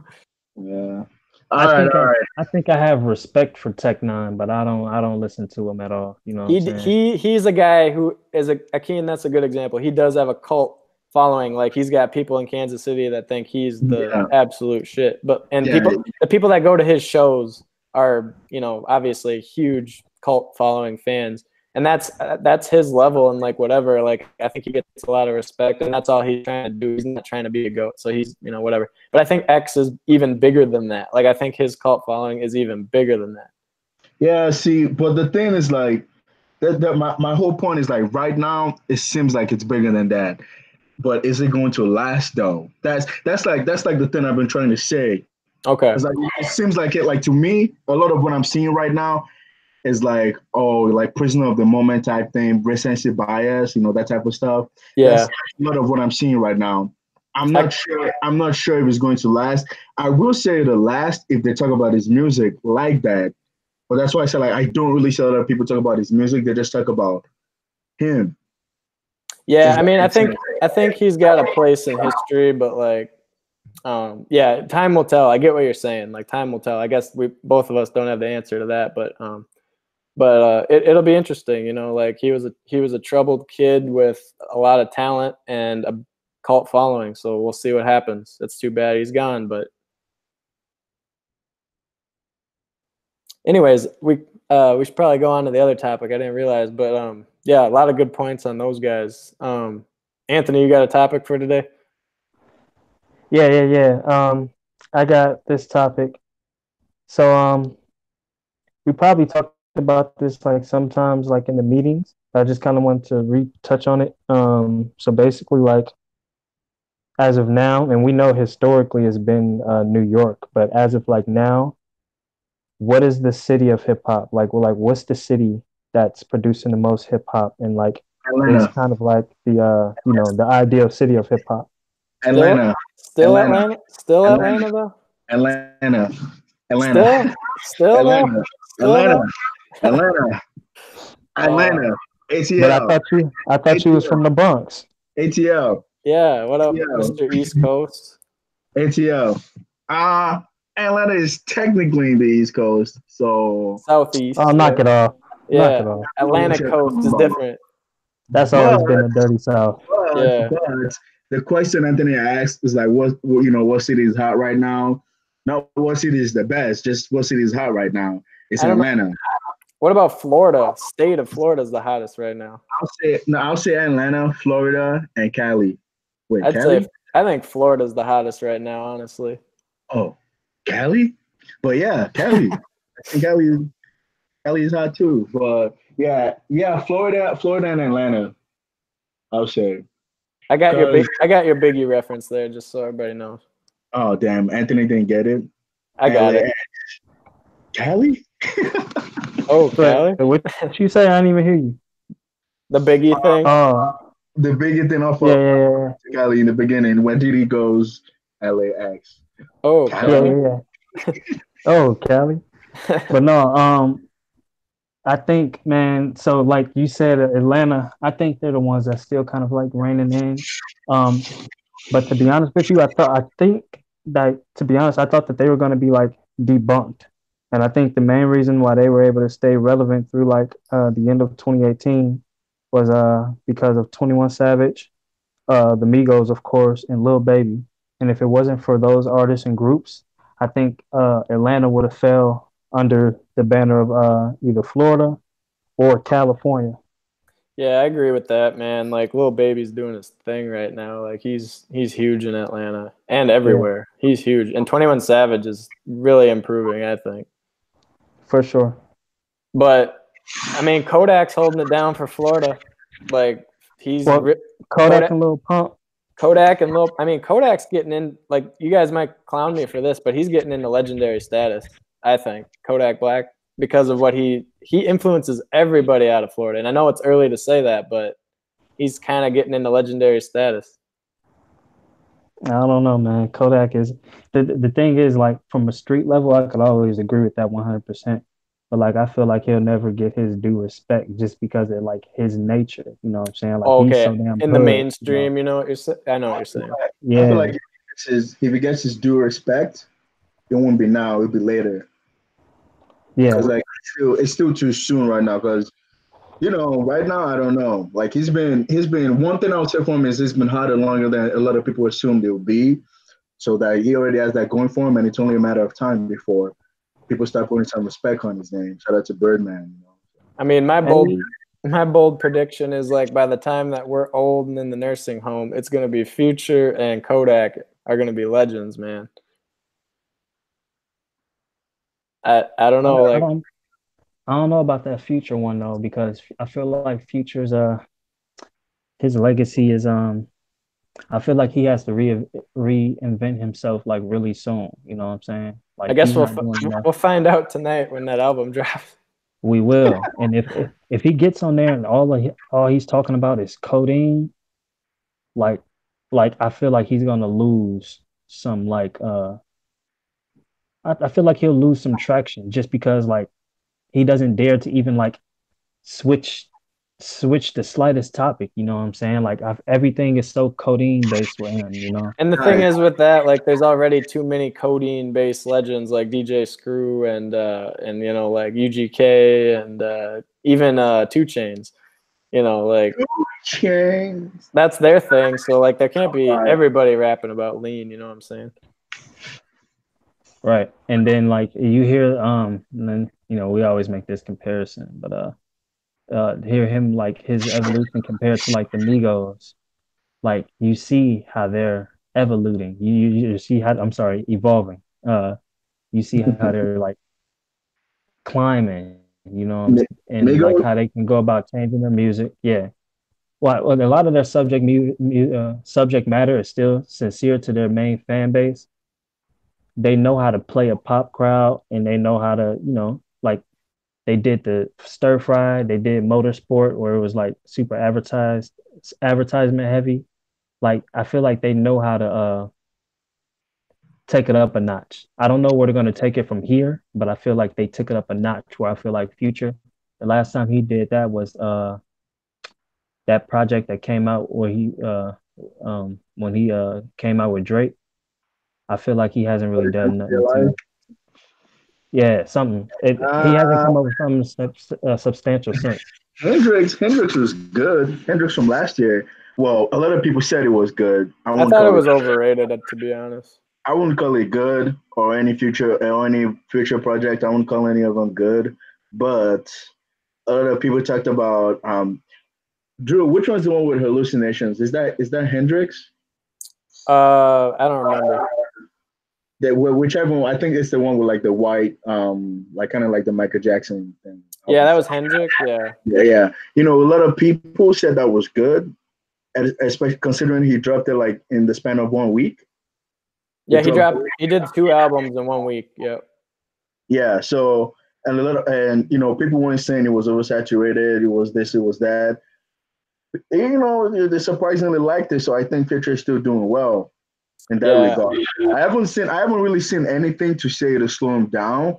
Yeah. I All right, think all right. I think I have respect for Tech Nine, but I don't listen to him at all. You know what I'm saying? He's a guy who is a Akeem. That's a good example. He does have a cult following. Like he's got people in Kansas City that think he's the Yeah. absolute shit. But and Yeah. the people that go to his shows are obviously huge cult following fans, and that's his level and like whatever. Like I think he gets a lot of respect, and that's all he's trying to do. He's not trying to be a goat, so he's whatever. But I think X is even bigger than that. Like I think his cult following is even bigger than that. Yeah, see, but the thing is like my whole point is like right now it seems like it's bigger than that. But is it going to last though? That's like the thing I've been trying to say. Okay. It's like it seems like it like to me, a lot of what I'm seeing right now is like, oh, like prisoner of the moment type thing, recency bias, that type of stuff. Yeah. That's a lot of what I'm seeing right now. I'm not sure if it's going to last. I will say it'll last if they talk about his music like that. But that's why I said like I don't really see a lot of people talk about his music. They just talk about him. Yeah, I mean, I think he's got a place in history, but like, yeah, time will tell. I get what you're saying. Like, time will tell. I guess we both of us don't have the answer to that, but it'll be interesting. Like he was a troubled kid with a lot of talent and a cult following. So we'll see what happens. It's too bad he's gone, but anyways, we should probably go on to the other topic. I didn't realize, but yeah, a lot of good points on those guys. Anthony, you got a topic for today? Yeah. I got this topic. So we probably talked about this like sometimes like in the meetings. I just kind of want to retouch on it. So basically, like as of now, and we know historically it's been New York, but as of like now, what is the city of hip hop? Like what's the city that's producing the most hip hop and like is Atlanta. kind of like the the ideal city of hip hop? Atlanta. Still Atlanta? Still Atlanta though? Atlanta. Still Atlanta. though? Atlanta. ATL. But I thought you was from the Bronx. ATL. Yeah, what up, Mr. East Coast? ATL. Atlanta is technically in the East Coast, so Southeast. Oh, knock it off. Yeah, knock it off. Atlantic coast is different. That's always been the dirty South. Yeah. But the question Anthony asked is like, what city is hot right now? Not what city is the best, just what city is hot right now. It's Atlanta. What about Florida? State of Florida is the hottest right now. I'll say Atlanta, Florida, and Cali. Wait, Cali? I think Florida is the hottest right now, honestly. Oh, Cali? But yeah, Cali. I think Cali is hot too. But yeah, Florida and Atlanta, I'll say. I got your Biggie reference there, just so everybody knows. Oh damn, Anthony didn't get it. I got it. Cali? Oh, Cali? What you say? I didn't even hear you. The Biggie thing? The Biggie thing off of Cali in the beginning when Diddy goes LAX. Oh, Cali. Yeah. Oh, Cali. But no, I think, man, so like you said, Atlanta, I think they're the ones that still kind of like reigning in. But to be honest with you, I thought that they were going to be like debunked. And I think the main reason why they were able to stay relevant through like the end of 2018 was because of 21 Savage, the Migos, of course, and Lil Baby. And if it wasn't for those artists and groups, I think Atlanta would have fell under the banner of either Florida or California. Yeah, I agree with that, man. Like Lil Baby's doing his thing right now. Like he's huge in Atlanta and everywhere. Yeah. He's huge. And 21 Savage is really improving, I think. For sure. But I mean, Kodak's holding it down for Florida. Like Kodak and Lil Pump. Kodak's getting in, like, you guys might clown me for this, but he's getting into legendary status, I think. Kodak Black, because of what he influences everybody out of Florida. And I know it's early to say that, but he's kind of getting into legendary status. I don't know, man. Kodak is the thing is, like, from a street level, I could always agree with that 100%. but like I feel like he'll never get his due respect just because of like his nature. You know what I'm saying? Like he's so Okay, damn in the hood. mainstream, you know what you're I know what you're saying. I feel Yeah, like if he gets his due respect, it won't be now. It'll be later. yeah, Because like it's still too soon right now. Because right now I don't know. Like he's been one thing I would say for him is he's been hotter longer than a lot of people assumed it would be. So that he already has that going for him, and it's only a matter of time before people start putting some respect on his name. Shout out to Birdman. I mean, hey, my bold prediction is like by the time that we're old and in the nursing home, it's gonna be Future and Kodak are gonna be legends, man. I don't know, I like don't know about that future one though because I feel like Future's his legacy is I feel like he has to reinvent himself like really soon. You know what I'm saying? I Like guess he's not doing enough. we'll find out tonight when that album drops. We will. And if he gets on there and all he's talking about is codeine, like I feel like he's gonna lose some like I feel like he'll lose some traction just because like he doesn't dare to even like switch switch the slightest topic. You know what I'm saying? Like everything is so codeine based with him. You know? And the thing is with that, like there's already too many codeine based legends like DJ Screw and like UGK and even 2 Chainz. Like Chains. that's their thing. So like there can't be everybody rapping about lean, you know what I'm saying? Right. And then like you hear and then we always make this comparison, but hear him like his evolution compared to like the Migos. Like you see how they're evoluting. You see how I'm sorry, evolving. You see how they're like climbing, and like Migos. how they can go about changing their music. Yeah. Well, a lot of their subject matter is still sincere to their main fan base. They know how to play a pop crowd, and they know how to, like they did the stir fry, they did motorsport where it was like super advertisement heavy. Like I feel like they know how to take it up a notch. I don't know where they're going to take it from here, but I feel like they took it up a notch where I feel like Future, the last time he did that was that project that came out where he when he came out with Drake. I feel like he hasn't really done nothing too. Yeah, something. He hasn't come up with something substantial since. Hendrix was good. Hendrix from last year. Well, a lot of people said it was good. I thought it was overrated, to be honest. I wouldn't call it good or any future project. I wouldn't call any of them good. But a lot of people talked about Drew. Which one's the one with hallucinations? Is that Hendrix? I don't remember. Whichever one. I think it's the one with like the white, like kind of like the Michael Jackson thing. Yeah, that was Hendrix. Yeah. Yeah. A lot of people said that was good, especially considering he dropped it like in the span of 1 week. Yeah, he did 2 albums in 1 week. Yep. Yeah. So people weren't saying it was oversaturated. It was this. It was that. They surprisingly liked it. So I think Future is still doing well in that regard. I haven't really seen anything to say to slow him down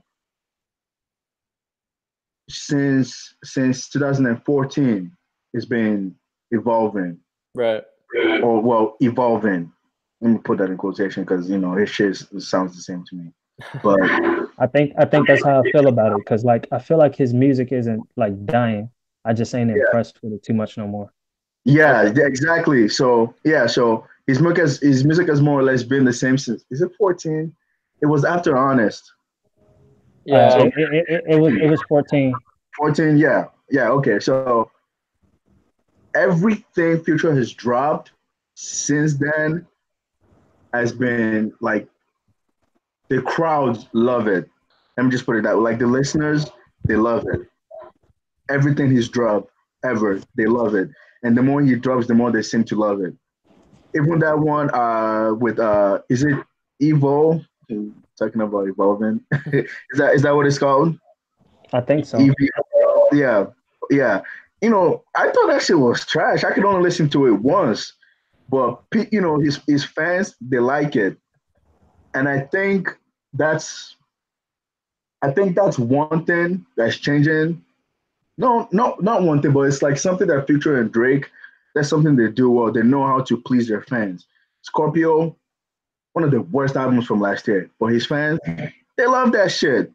since 2014. It's been evolving. Right. Or well, evolving. Let me put that in quotation because his shit sounds the same to me. But I think that's how I feel about it because like I feel like his music isn't like dying. I just ain't impressed with it too much no more. Yeah, exactly. So his music has more or less been the same since. Is it 14? It was after Honest. Yeah, it was 14. 14, yeah. Okay, so everything Future has dropped since then has been like the crowds love it. Let me just put it that way. Like the listeners, they love it. Everything he's dropped ever, they love it. And the more he drops, the more they seem to love it. Even that one with is it Evo? Talking about evolving. is that what it's called? I think so. Yeah. I thought that shit was trash. I could only listen to it once, but his fans, they like it, and I think I think that's one thing that's changing. No, not one thing, but it's like something that Future and Drake, that's something they do well. They know how to please their fans. Scorpio, one of the worst albums from last year, but his fans, they love that shit.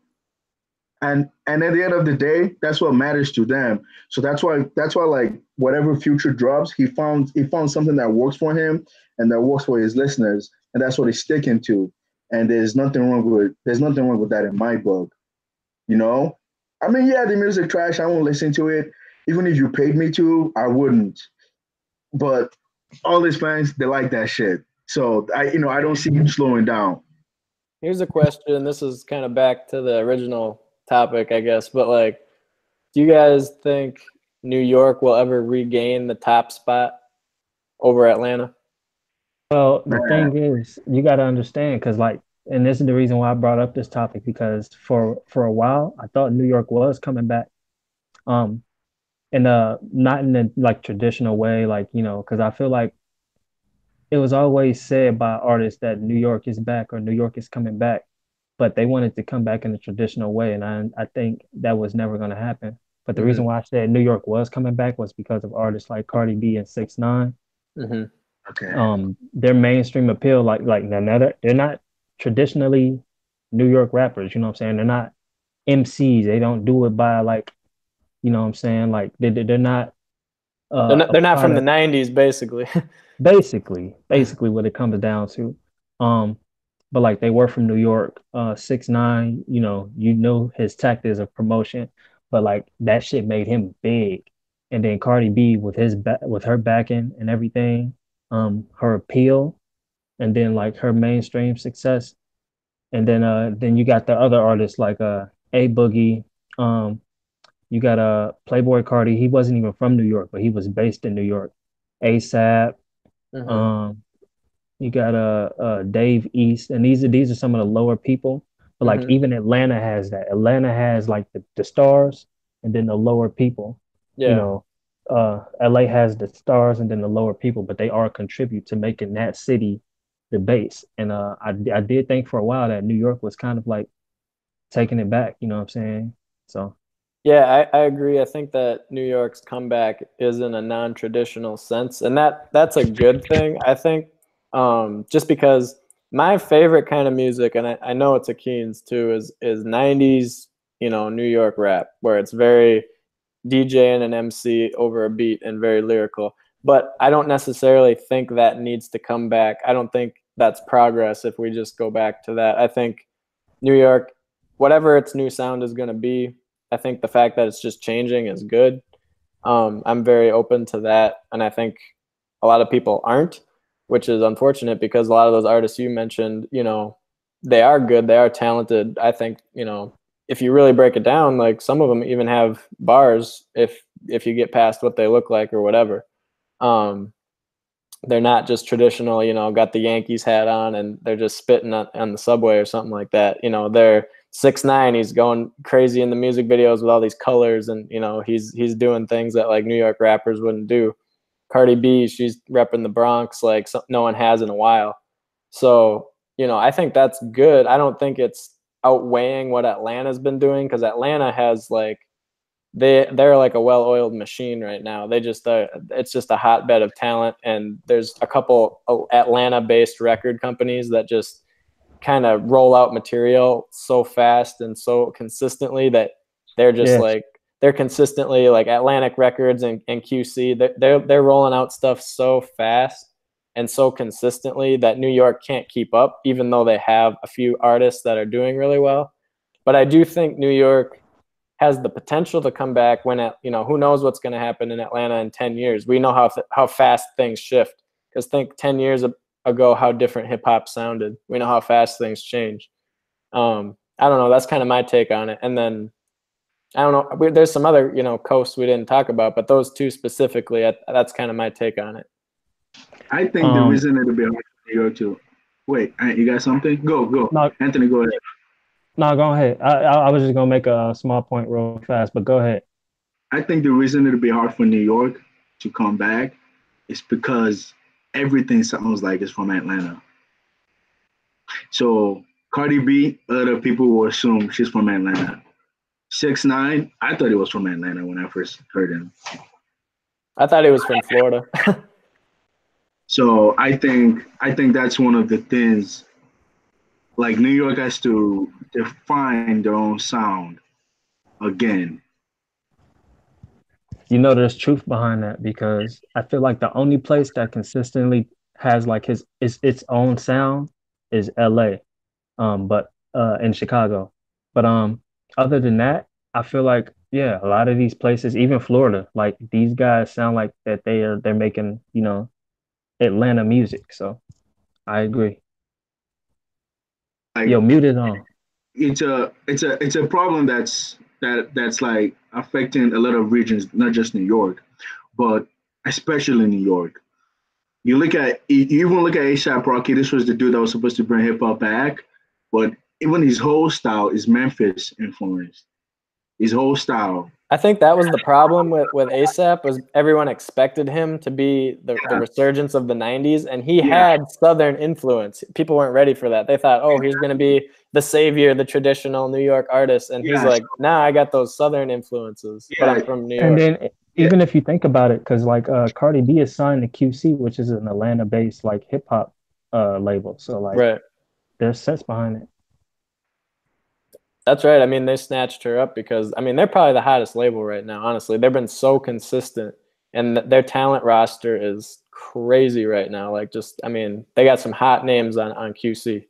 And at the end of the day, that's what matters to them. So that's why like whatever Future drops, he found something that works for him and that works for his listeners, and that's what he's sticking to. And there's nothing wrong with that in my book. You know, I mean, yeah, the music trash. I won't listen to it. Even if you paid me to, I wouldn't. But all his fans, they like that shit. So I don't see him slowing down. Here's a question. This is kind of back to the original topic, I guess. But like, do you guys think New York will ever regain the top spot over Atlanta? Well, the thing is, you got to understand, because like, and this is the reason why I brought up this topic, because for a while I thought New York was coming back, um, in not in the like traditional way, like because I feel like it was always said by artists that New York is back or New York is coming back, but they wanted to come back in the traditional way, and I think that was never going to happen. But the reason why I said New York was coming back was because of artists like Cardi B and 6ix9ine. Mm-hmm. Okay. Their mainstream appeal, like they're not traditionally New York rappers. You know what I'm saying? They're not MCs. They don't do it by like, you know what I'm saying? Like they're not a They're not from the product. '90s, basically. Basically what it comes down to. Um, but like they were from New York. 6ix9ine, you know his tactics of promotion, but like that shit made him big. And then Cardi B with with her backing and everything, her appeal, and then like her mainstream success. And then you got the other artists like A Boogie, um, you got Playboy Cardi. He wasn't even from New York, but he was based in New York. ASAP, Mm-hmm. um, you got Dave East, and these are some of the lower people. But like Mm-hmm. even Atlanta has that. Atlanta has like the stars and then the lower people. You Yeah. know, LA has the stars and then the lower people, but they all contribute to making that city the base. And I did think for a while that New York was kind of like taking it back. You know what I'm saying? So Yeah, I agree. I think that New York's comeback is in a non-traditional sense, and that's a good thing. I think just because my favorite kind of music, and I know it's Akeen's too, is '90s, New York rap, where it's very DJ and an MC over a beat and very lyrical. But I don't necessarily think that needs to come back. I don't think that's progress if we just go back to that. I think New York, whatever its new sound is going to be, I think the fact that it's just changing is good. I'm very open to that. And I think a lot of people aren't, which is unfortunate because a lot of those artists you mentioned, they are good. They are talented. I think, if you really break it down, like some of them even have bars if you get past what they look like or whatever. Um, they're not just traditional, got the Yankees hat on and they're just spitting on the subway or something like that. They're 6ix9ine. He's going crazy in the music videos with all these colors, and he's doing things that like New York rappers wouldn't do. Cardi B, she's repping the Bronx like no one has in a while. So I think that's good. I don't think it's outweighing what Atlanta's been doing, because Atlanta has like they're like a well-oiled machine right now. They just it's just a hotbed of talent, and there's a couple Atlanta-based record companies that just kind of roll out material so fast and so consistently that they're just yeah, like they're consistently like Atlantic Records and QC. They're rolling out stuff so fast and so consistently that New York can't keep up, even though they have a few artists that are doing really well. But I do think New York has the potential to come back when who knows what's going to happen in Atlanta in 10 years. We know how fast things shift, because think 10 years ago how different hip hop sounded. We know how fast things change. I don't know. That's kind of my take on it. And then I don't know. There's some other coasts we didn't talk about, but those two specifically, that's kind of my take on it. I think the um, reason it'll be hard for New York to wait, you got something? Go. no, Anthony, go ahead. no, go ahead. I was just gonna make a small point real fast, but go ahead. I think the reason it'll be hard for New York to come back is because everything sounds like it's from Atlanta. So Cardi B, other people will assume she's from Atlanta. 6ix9ine, I thought he was from Atlanta when I first heard him. I thought he was from Florida. So I think that's one of the things. Like New York has to define their own sound again. You know, there's truth behind that because I feel like the only place that consistently has like its own sound is LA. But in Chicago. But other than that, I feel like yeah, a lot of these places, even Florida, like these guys sound like that they're making, you know, Atlanta music. So I agree. Like Yo, mute it on. it's a problem that's like affecting a lot of regions, not just New York, but especially New York. You even look at ASAP Rocky. This was the dude that was supposed to bring hip hop back, but even his whole style is Memphis influenced. His whole style. I think that was the problem with ASAP was everyone expected him to be the resurgence of the 90s, and he had Southern influence. People weren't ready for that. They thought, oh, he's going to be the savior, the traditional New York artist. And he's like, nah, I got those Southern influences, but I'm from New York. And then even if you think about it, because like Cardi B is signed to QC, which is an Atlanta-based like hip hop label. So like there's sense behind it. That's right. I mean, they snatched her up because, I mean, they're probably the hottest label right now, honestly. They've been so consistent, and their talent roster is crazy right now. Like, just, I mean, they got some hot names on QC.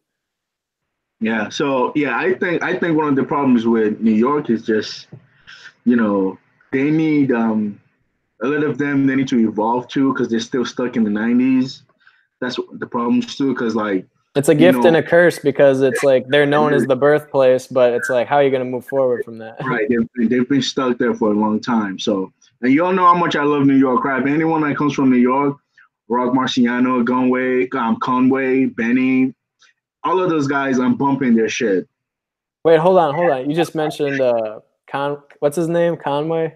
Yeah. So, yeah, I think one of the problems with New York is just, you know, they need, a lot of them, they need to evolve too because they're still stuck in the 90s. That's the problem too because, like, it's a gift and a curse because it's like they're known as the birthplace, but it's like, how are you going to move forward from that? Right. They've been stuck there for a long time. So, and you all know how much I love New York rap. Anyone that comes from New York, Rock Marciano, Conway, Benny, all of those guys, I'm bumping their shit. Wait, hold on. You just mentioned what's his name? Conway?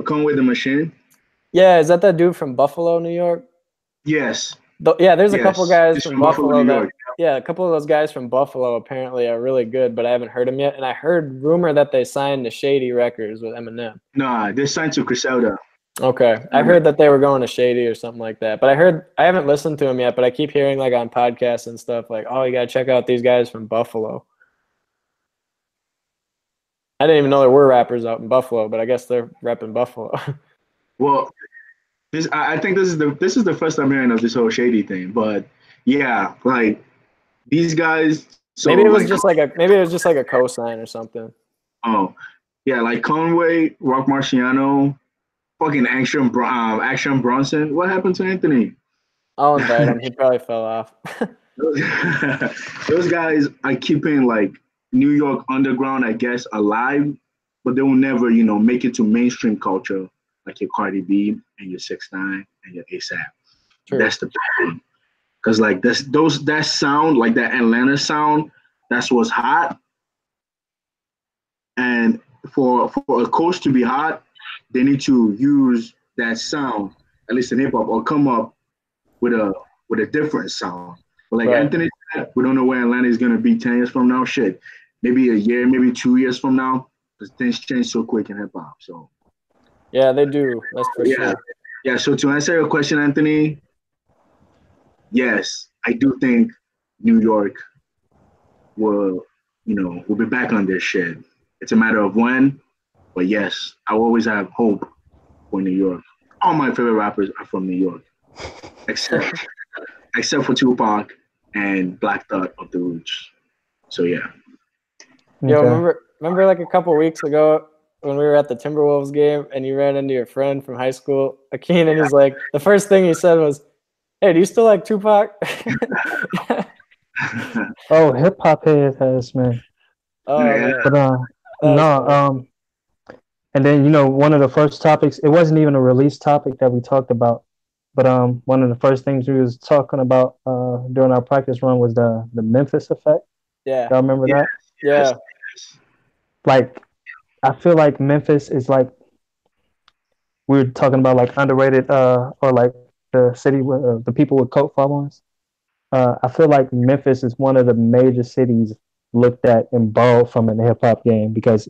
Conway the Machine? Yeah, is that dude from Buffalo, New York? Yes. There's a couple guys from Buffalo New York. Yeah, a couple of those guys from Buffalo apparently are really good, but I haven't heard them yet. And I heard rumor that they signed to Shady Records with Eminem. Nah, they signed to Griselda. Okay, I heard that they were going to Shady or something like that. But I haven't listened to them yet, but I keep hearing like on podcasts and stuff like, oh, you gotta check out these guys from Buffalo. I didn't even know there were rappers out in Buffalo, but I guess they're repping Buffalo. Well, I think this is the first I'm hearing of this whole Shady thing, but yeah, like these guys. So maybe it was just like a cosign or something. Oh, yeah, like Conway, Rock Marciano, fucking Action Bronson. What happened to Anthony? I'll invite him. He probably fell off. Those guys are keeping like New York underground, I guess, alive, but they will never, make it to mainstream culture like your Cardi B and your 6ix9ine and your ASAP. True. That's the problem. Because like that sound, like that Atlanta sound, that's what's hot. And for a coast to be hot, they need to use that sound, at least in hip hop, or come up with a different sound. But like Anthony said, we don't know where Atlanta is gonna be 10 years from now. Shit, maybe a year, maybe 2 years from now, because things change so quick in hip hop. So yeah, they do. That's for sure. Yeah. So to answer your question, Anthony, yes, I do think New York will be back on this shit. It's a matter of when, but yes, I will always have hope for New York. All my favorite rappers are from New York, except for Tupac and Black Thought of the Roots. So yeah. Yo, remember like a couple weeks ago when we were at the Timberwolves game and you ran into your friend from high school, Akeem, and he's like, the first thing he said was, "Hey, do you still like Tupac?" Oh, hip hop heads, man. Oh, yeah. But and then one of the first topics, it wasn't even a release topic that we talked about, but one of the first things we was talking about during our practice run was the Memphis effect. Yeah. Y'all remember that? Yeah. Like, I feel like Memphis is like, we were talking about like underrated or like the city with the people with cult followings. I feel like Memphis is one of the major cities looked at and borrowed from in the hip hop game because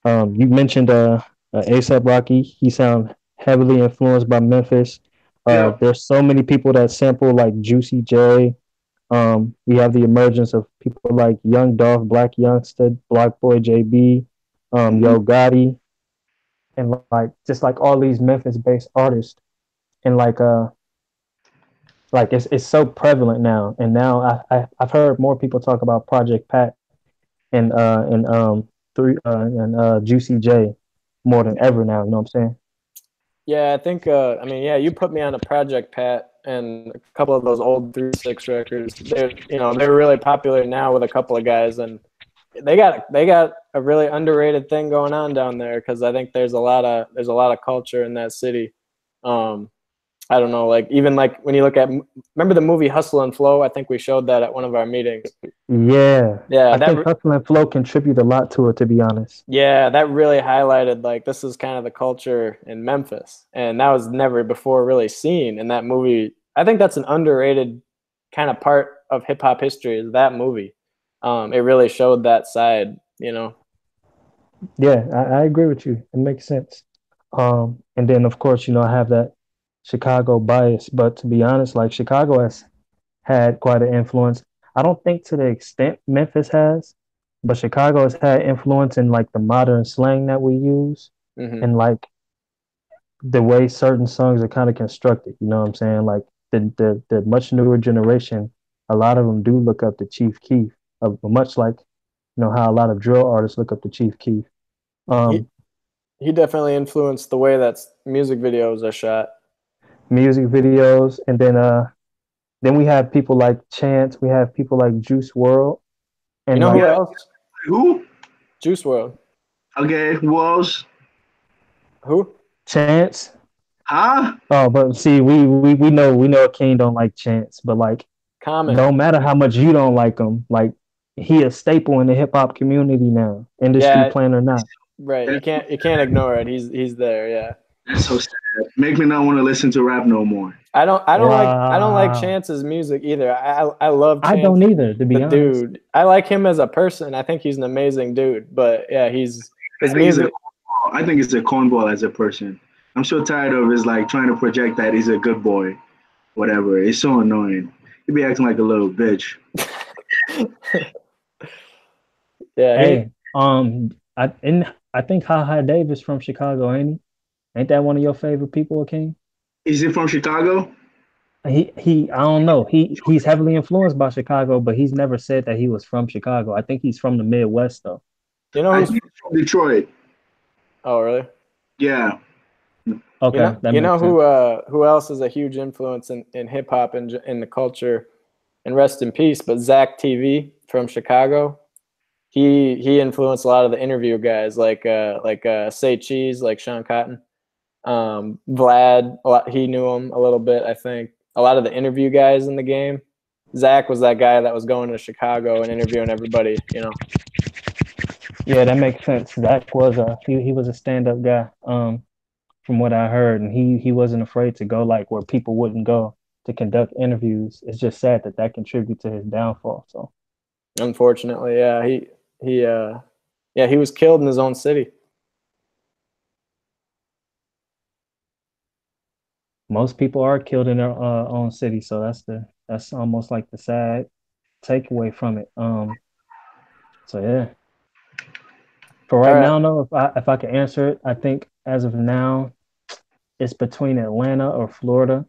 you mentioned ASAP Rocky. He sound heavily influenced by Memphis. Yep. There's so many people that sample like Juicy J. We have the emergence of people like Young Dolph, Black Youngster, Block Boy JB, Yo Gotti, and like just like all these Memphis-based artists, and like it's so prevalent now. And now I've heard more people talk about Project Pat and Juicy J more than ever now. You know what I'm saying? Yeah, I think. I mean, yeah, you put me on a Project Pat and a couple of those old 3-6 records. They're really popular now with a couple of guys, and they got a really underrated thing going on down there because I think there's a lot of culture in that city. I don't know, like even like when you look at, remember the movie Hustle and Flow? I think we showed that at one of our meetings. Yeah, Yeah, I think Hustle and Flow contribute a lot to it, to be honest. Yeah, that really highlighted like this is kind of the culture in Memphis, and that was never before really seen in that movie. I think that's an underrated kind of part of hip hop history is that movie. It really showed that side, you know. Yeah, I agree with you. It makes sense. And then of course, I have that Chicago bias, but to be honest, like Chicago has had quite an influence. I don't think to the extent Memphis has, but Chicago has had influence in like the modern slang that we use and like the way certain songs are kind of constructed. You know what I'm saying? Like the much newer generation, a lot of them do look up to Chief Keef, much like how a lot of drill artists look up to Chief Keef. He definitely influenced the way that music videos are shot. Music videos, and then we have people like Chance, we have people like Juice World, and who else? Who? Juice WRLD. Okay, who else? Who? Chance. Huh? Oh, but see, we know King don't like Chance, but like, Common. no matter how much you don't like him, like he a staple in the hip hop community now, industry plan or not. Right, you can't ignore it. He's there. Yeah. That's so sad. Make me not want to listen to rap no more. I don't like Chance's music either. I love Chance. I don't either, to be honest. Dude, I like him as a person. I think he's an amazing dude. But yeah, his music. I think it's a cornball as a person. I'm so tired of his like trying to project that he's a good boy, whatever. It's so annoying. He be acting like a little bitch. Yeah. Hey, I think Ha Davis from Chicago, ain't he? Ain't that one of your favorite people, King? Is he from Chicago? He I don't know. He's heavily influenced by Chicago, but he's never said that he was from Chicago. I think he's from the Midwest though. I think he's from Detroit. Oh, really? Yeah. Okay. Who else is a huge influence in hip hop and in the culture? And rest in peace. But Zach TV from Chicago, he influenced a lot of the interview guys like Say Cheese, like Sean Cotton. Vlad, he knew him a little bit. I think a lot of the interview guys in the game. Zach was that guy that was going to Chicago and interviewing everybody. Yeah, that makes sense. Zach was he was a stand-up guy. From what I heard, and he wasn't afraid to go like where people wouldn't go to conduct interviews. It's just sad that contributed to his downfall. So, unfortunately, yeah, he was killed in his own city. Most people are killed in their own city, so that's almost like the sad takeaway from it. So yeah. For right now, though, if I can answer it, I think as of now, it's between Atlanta or Florida.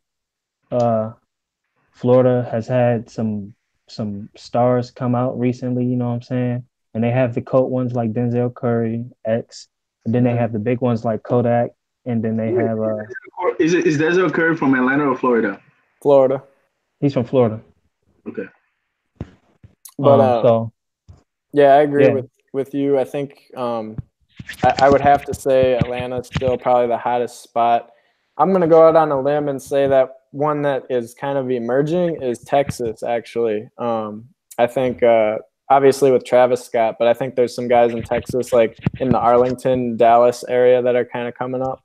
Florida has had some stars come out recently, you know what I'm saying? And they have the cult ones like Denzel Curry, X, and then they have the big ones like Kodak, and then they have is Denzel Curry from Atlanta or Florida? Florida. He's from Florida. Okay. But yeah, I agree with you. I think I would have to say Atlanta's still probably the hottest spot. I'm gonna go out on a limb and say that one that is kind of emerging is Texas, actually. I think obviously with Travis Scott, but I think there's some guys in Texas, like in the Arlington, Dallas area that are kind of coming up.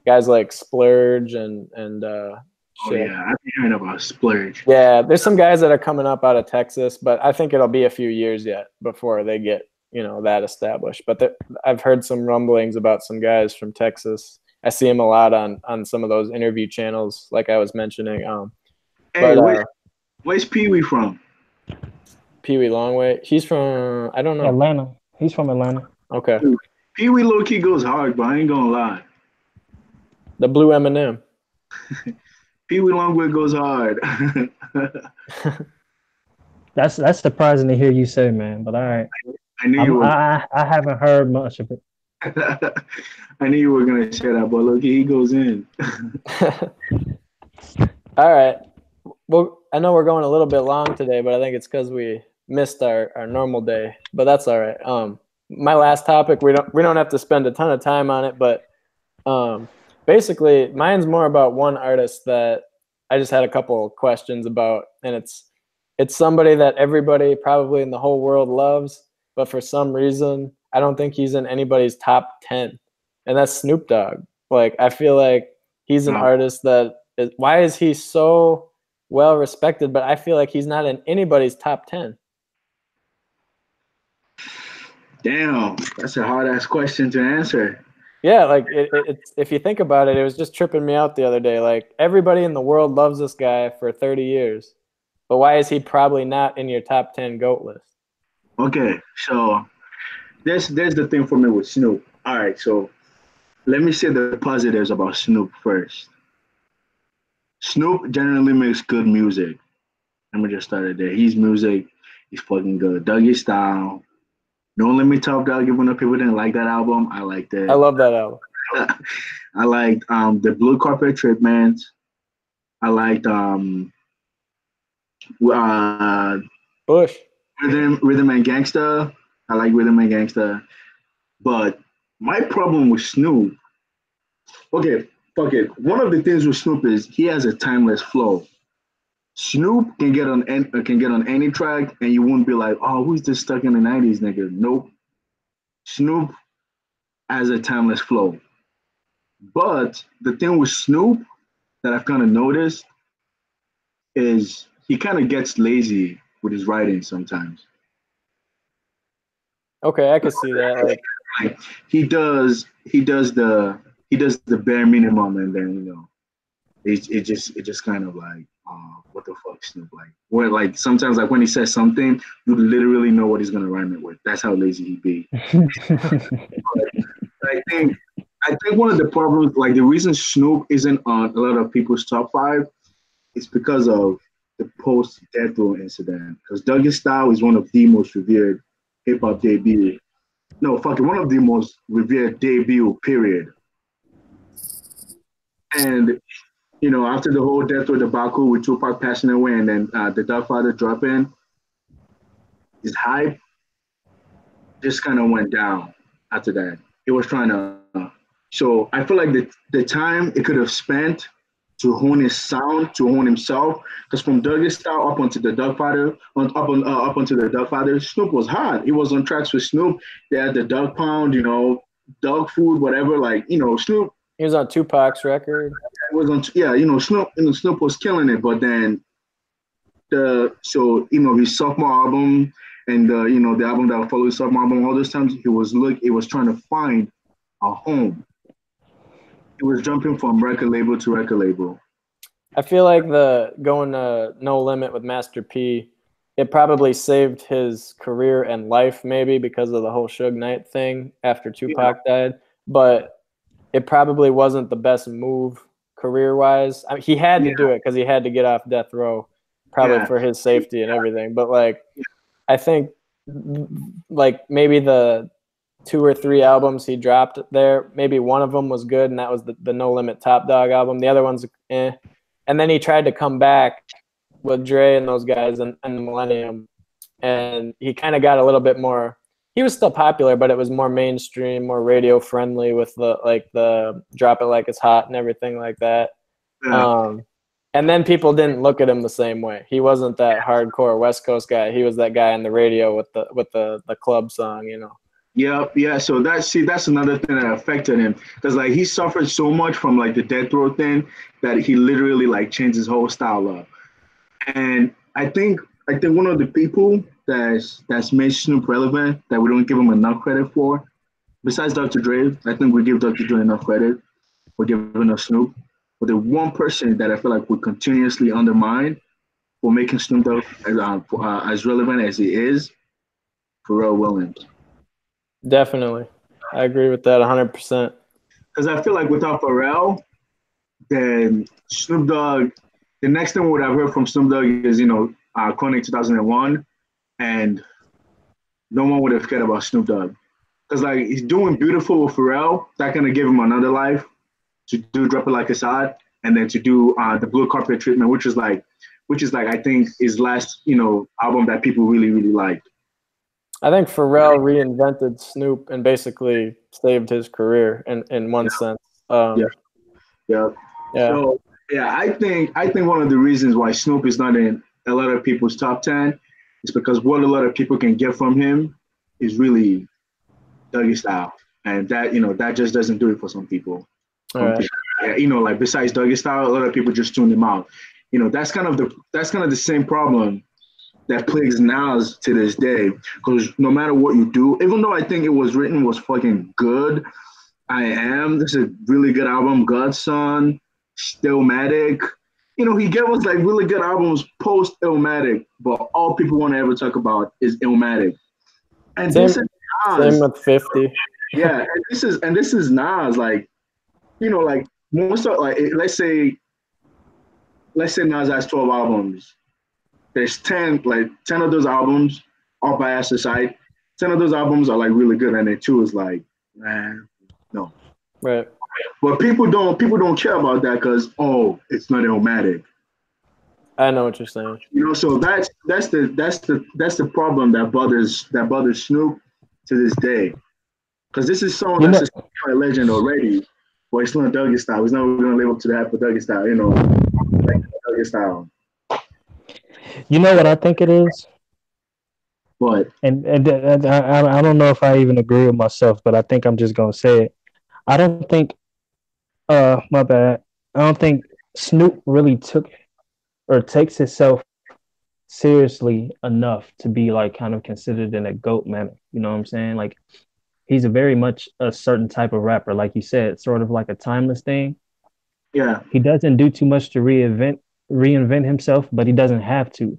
Guys like Splurge and Oh shit. yeah, I've been hearing about Splurge. Yeah, there's some guys that are coming up out of Texas, but I think it'll be a few years yet before they get, that established. But I've heard some rumblings about some guys from Texas. I see him a lot on some of those interview channels, like I was mentioning. Hey, where's Pee Wee from? Pee Wee Longway. He's from, I don't know. Atlanta. He's from Atlanta. Okay. Pee Wee low key goes hard, but I ain't gonna lie. The blue M&M. Pee Wee Longway goes hard. That's surprising to hear you say, man. But all right, I knew you were. I haven't heard much of it. I knew you were gonna say that, but look, he goes in. All right. Well, I know we're going a little bit long today, but I think it's because we missed our normal day. But that's all right. My last topic, we don't have to spend a ton of time on it, but basically, mine's more about one artist that I just had a couple questions about, and it's somebody that everybody probably in the whole world loves, but for some reason, I don't think he's in anybody's top 10, and that's Snoop Dogg. Like, I feel like he's an artist that why is he so well respected, but I feel like he's not in anybody's top 10. Damn, that's a hard ass question to answer. Yeah, like it's if you think about it, it was just tripping me out the other day. Like, everybody in the world loves this guy for 30 years, but why is he probably not in your top 10 GOAT list? Okay, so there's the thing for me with Snoop. All right, so let me say the positives about Snoop first. Snoop generally makes good music. Let me just start it there. His music is fucking good. Dougie Style. No Limit Tough Dog, even though people didn't like that album, I liked it. I love that album. I liked the Blue Carpet Treatment. I liked Bush. Rhythm and Gangsta. I like Rhythm and Gangsta. But my problem with Snoop, okay, fuck it. One of the things with Snoop is he has a timeless flow. Snoop can get on any track, and you won't be like, oh, who's this stuck in the '90s, nigga? Nope. Snoop has a timeless flow. But the thing with Snoop that I've kind of noticed is he kind of gets lazy with his writing sometimes. Okay, I can see that. Like he does the bare minimum, and then it just kind of like, what the fuck, Snoop? Like, where like sometimes like when he says something, you literally know what he's gonna rhyme it with. That's how lazy he be. I think one of the problems, like the reason Snoop isn't on a lot of people's top 5, is because of the post death row incident. Because Dougie Style is one of the most revered hip hop debut. No, fuck it, one of the most revered debut, period. And after the whole death row debacle with Tupac passing away, and then the Godfather dropping, his hype just kind of went down after that. He was trying to. So I feel like the time it could have spent to hone his sound, to hone himself, because from Dougie Style up onto the Godfather, up onto the Godfather, Snoop was hot. He was on tracks with Snoop. They had the Dog Pound, Dog Food, whatever. Like Snoop. He was on Tupac's record. It was on, Snoop was killing it. But then his sophomore album and the album that followed his sophomore album, all those times he was trying to find a home. He was jumping from record label to record label. I feel like the going to No Limit with Master P, it probably saved his career and life, maybe because of the whole Suge Knight thing after Tupac died. But it probably wasn't the best move career-wise. I mean, he had to do it because he had to get off death row, probably for his safety and everything. But I think maybe the 2 or 3 albums he dropped there, maybe one of them was good, and that was the No Limit Top Dog album. The other one's eh. And then he tried to come back with Dre and those guys and the Millennium, and he kind of got a little bit more. He was still popular, but it was more mainstream, more radio friendly with the Drop It Like It's Hot and everything like that. Yeah. And then people didn't look at him the same way. He wasn't that hardcore West Coast guy. He was that guy on the radio with the club song, Yeah. So that's another thing that affected him because like he suffered so much from like the death row thing that he literally like changed his whole style up. And I think one of the people that's made Snoop relevant that we don't give him enough credit for, besides Dr. Dre, I think we give Dr. Dre enough credit for giving us Snoop. But the one person that I feel like we continuously undermine for making Snoop Dogg as relevant as he is, Pharrell Williams. Definitely. I agree with that 100%. Because I feel like without Pharrell, then Snoop Dogg, the next thing we would have heard from Snoop Dogg is, Chronic 2001, and no one would have cared about Snoop Dogg. Because like he's doing beautiful with Pharrell, that gonna give him another life to do Drop It Like It's Hot, and then to do the Blue Carpet Treatment, which is like I think his last album that people really really liked. I think Pharrell reinvented Snoop and basically saved his career in one sense. Yeah. So yeah, I think one of the reasons why Snoop is not in a lot of people's top 10 is because what a lot of people can get from him is really Dougie Style, and that just doesn't do it for some people. Right. Yeah, like besides Dougie Style, a lot of people just tune him out. That's kind of the same problem that plagues Nas to this day. Because no matter what you do, even though I think it was fucking good, this is a really good album. Godson, Stillmatic. He gave us like really good albums post Illmatic, but all people want to ever talk about is Illmatic. And this is Nas. Same with 50. Yeah, and this is Nas. Like, like most of like let's say Nas has 12 albums. There's 10 of those albums are by aside. 10 of those albums are like really good, and then 2 is like, no. Right. But people don't care about that because it's not Illmatic. I know what you're saying. So that's the problem that bothers Snoop to this day. Because this is someone that's a legend already, but it's not Dougie Style. He's not going to live up to that for Dougie Style. Like Dougie Style. You know what I think it is? What? And I don't know if I even agree with myself, but I think I'm just gonna say it. I don't think my bad. I don't think Snoop really takes himself seriously enough to be like kind of considered in a GOAT manner. You know what I'm saying? Like he's a very much a certain type of rapper, like you said, sort of like a timeless thing. Yeah. He doesn't do too much to reinvent himself, but he doesn't have to.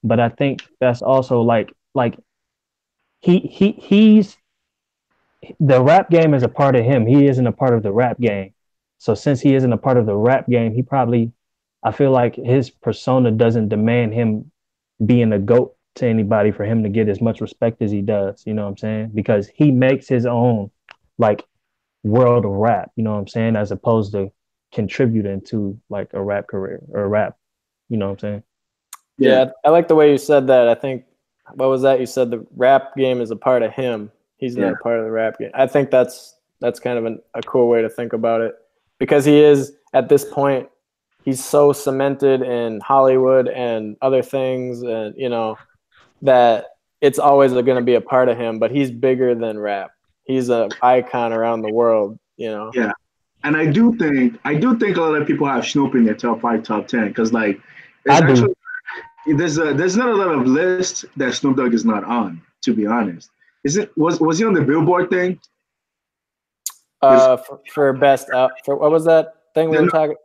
But I think that's also like he's the rap game is a part of him. He isn't a part of the rap game. So since he isn't a part of the rap game, I feel like his persona doesn't demand him being a GOAT to anybody for him to get as much respect as he does. You know what I'm saying? Because he makes his own like world of rap, you know what I'm saying? As opposed to contributing to like a rap career or rap, you know what I'm saying? Yeah, I like the way you said that. I think, what was that? You said the rap game is a part of him. He's not a part of the rap game. I think that's kind of a cool way to think about it, because he is at this point, he's so cemented in Hollywood and other things, and that it's always going to be a part of him. But he's bigger than rap. He's an icon around the world. Yeah, and I do think a lot of people have Snoop in their top 5, top 10 because like there's not a lot of lists that Snoop Dogg is not on. To be honest, was he on the Billboard thing? For best for what was that thing we were talking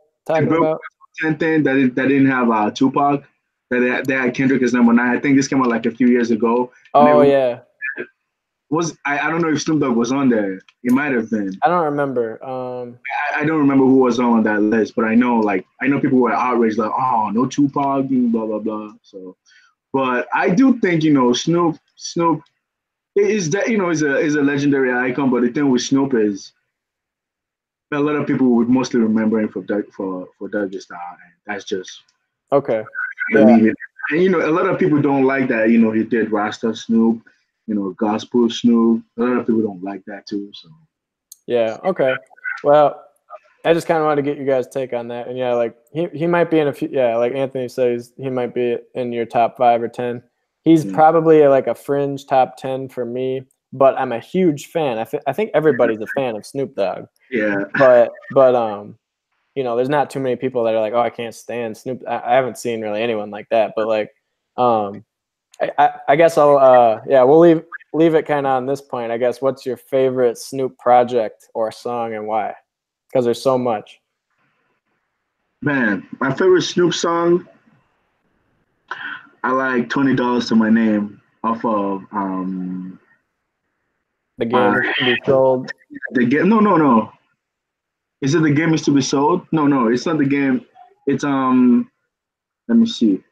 about? 10 thing that didn't have Tupac. That they had Kendrick as number 9. I think this came out like a few years ago. Yeah. I don't know if Snoop Dogg was on there. It might have been. I don't remember. I don't remember who was on that list, but I know people were outraged, like, oh, no Tupac, blah blah blah. So, but I do think Snoop is that is a legendary icon. But the thing with Snoop is a lot of people would mostly remember him for Dougie Style, and that's just okay. And a lot of people don't like that. He did Rasta Snoop. Gospel Snoop. A lot of people don't like that too. So yeah, okay. Well, I just kind of wanted to get you guys' take on that. And yeah, like he might be in a few. Yeah, like Anthony says, he might be in your top 5 or 10. He's probably like a fringe top 10 for me. but I'm a huge fan. I think everybody's a fan of Snoop Dogg. Yeah. But you know, there's not too many people that are like, oh, I can't stand Snoop. I haven't seen really anyone like that. But like, I guess I'll we'll leave it kind of on this point. I guess, what's your favorite Snoop project or song and why? Because there's so much. Man, my favorite Snoop song, I like $20 to My Name off of The Game is to Be Sold. the game. No. Is it The Game Is to Be Sold? No, it's not The Game. It's let me see.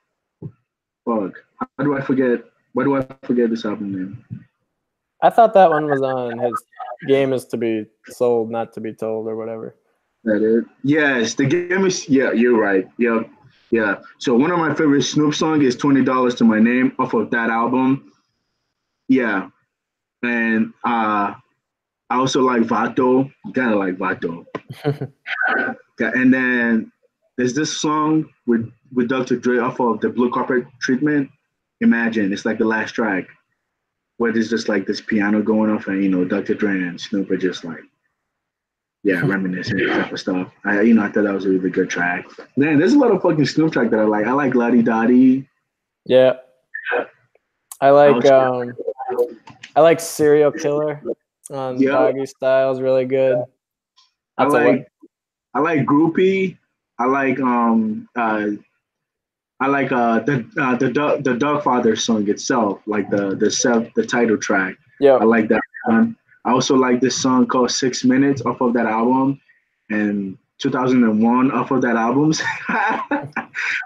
Fuck. How do I forget? Why do I forget this album name? I thought that one was on his Game Is to Be Sold, Not to Be Told, or whatever. That it? Yes, The Game Is. Yeah, you're right. Yeah. So one of my favorite Snoop songs is $20 to My Name off of that album. Yeah, and I also like Vato. You gotta like Vato. And then there's this song with Dr. Dre off of the Blue Carpet Treatment. Imagine, it's like the last track where there's just like this piano going off, and Dr. Dre and Snoop are just like, reminiscing type of stuff. I thought that was a really good track. Man, there's a lot of fucking Snoop track that I like. I like Lottie Dottie. Yeah. I like Serial Killer on Doggy Style is really good. That's I like Groupie. I like the Dogfather song itself, like the title track. Yeah. I like that one. I also like this song called 6 Minutes off of that album, and 2001 off of that album. I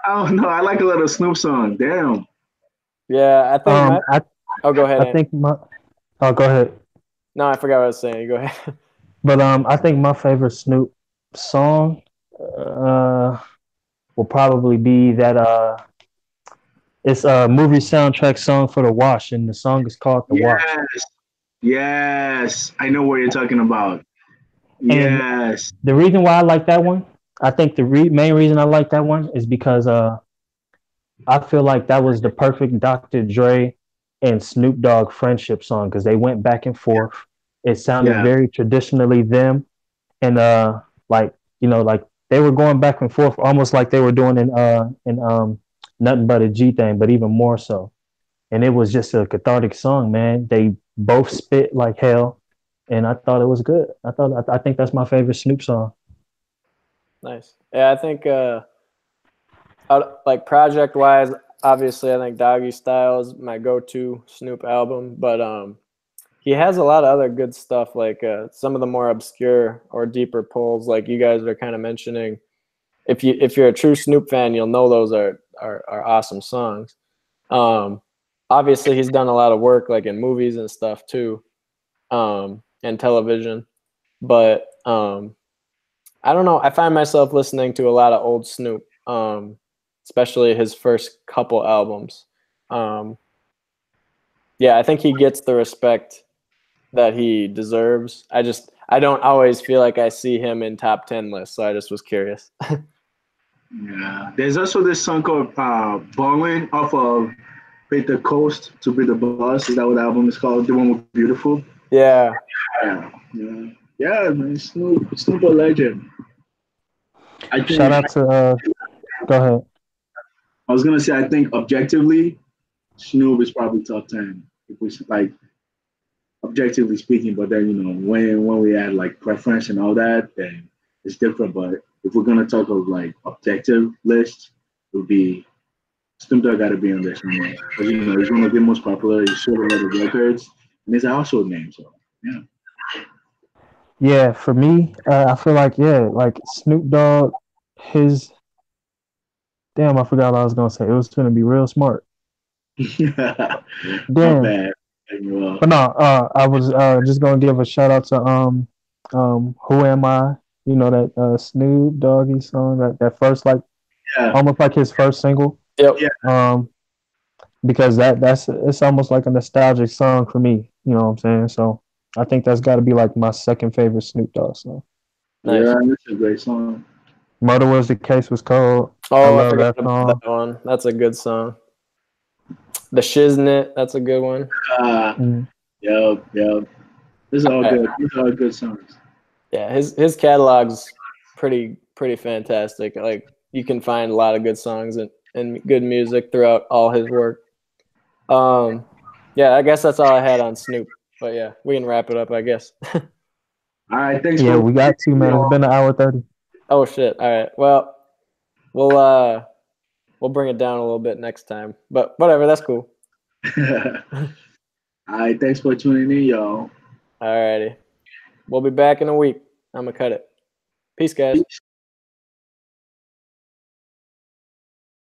don't know. I like a little Snoop song. Damn. Yeah, I think. Go ahead. Go ahead. No, I forgot what I was saying. You go ahead. But I think my favorite Snoop song will probably be that it's a movie soundtrack song for The Wash, and the song is called The Wash. Yes, I know what you're talking about. Yes. And the reason why I like that one, I think the main reason I like that one is because I feel like that was the perfect Dr. Dre and Snoop Dogg friendship song, because they went back and forth. It sounded very traditionally them, and like they were going back and forth almost like they were doing in Nothing But a G Thing, but even more so. And it was just a cathartic song, man. They both spit like hell, and I thought it was good. I think that's my favorite Snoop song. Nice. Yeah, I think like project wise, obviously I think Doggy Style is my go-to Snoop album, but he has a lot of other good stuff, like some of the more obscure or deeper pulls, like you guys are kind of mentioning. If you're a true Snoop fan, you'll know those are awesome songs. Obviously he's done a lot of work like in movies and stuff too, and television, but I don't know. I find myself listening to a lot of old Snoop, especially his first couple albums. Yeah, I think he gets the respect that he deserves. I don't always feel like I see him in top 10 lists, so I just was curious. Yeah. There's also this song called Ballin' off of Paint the Coast to Be the Boss. Is that what the album is called? The one with Beautiful? Yeah. Yeah, man. Snoop a legend. Shout out to go ahead. I was gonna say, I think objectively, Snoop is probably top 10. If we like objectively speaking, but then when we add like preference and all that, then it's different. But if we're gonna talk of like objective list, it would be Snoop Dogg got to be on this somewhere. Because he's one of the most popular. He sold a lot of records, and he's a household name. So yeah. Yeah, for me, I feel like like Snoop Dogg, his damn, I forgot what I was gonna say. It was gonna be real smart. My Damn. bad. But no, I was just gonna give a shout out to Who Am I? That Snoop Doggy song, that first almost like his first single. Yep. Yeah. Because it's almost like a nostalgic song for me. You know what I'm saying? So I think that's got to be like my second favorite Snoop Dogg song. Nice. Yeah, it's a great song. Murder Was the Case was cold. Oh, I forgot about that one. That's a good song. The Shiznit, that's a good one. Yep. This is all Okay. good. These are all good songs. Yeah, his catalog's pretty fantastic. Like you can find a lot of good songs and good music throughout all his work. Yeah, I guess that's all I had on Snoop. But yeah, we can wrap it up, I guess. All right, thanks Yeah, for we got to, man. It's been an hour 30. Oh shit. All right. Well, we'll bring it down a little bit next time. But whatever, that's cool. All right, thanks for tuning in, y'all. All righty. We'll be back in a week. I'm gonna cut it. Peace, guys. Peace.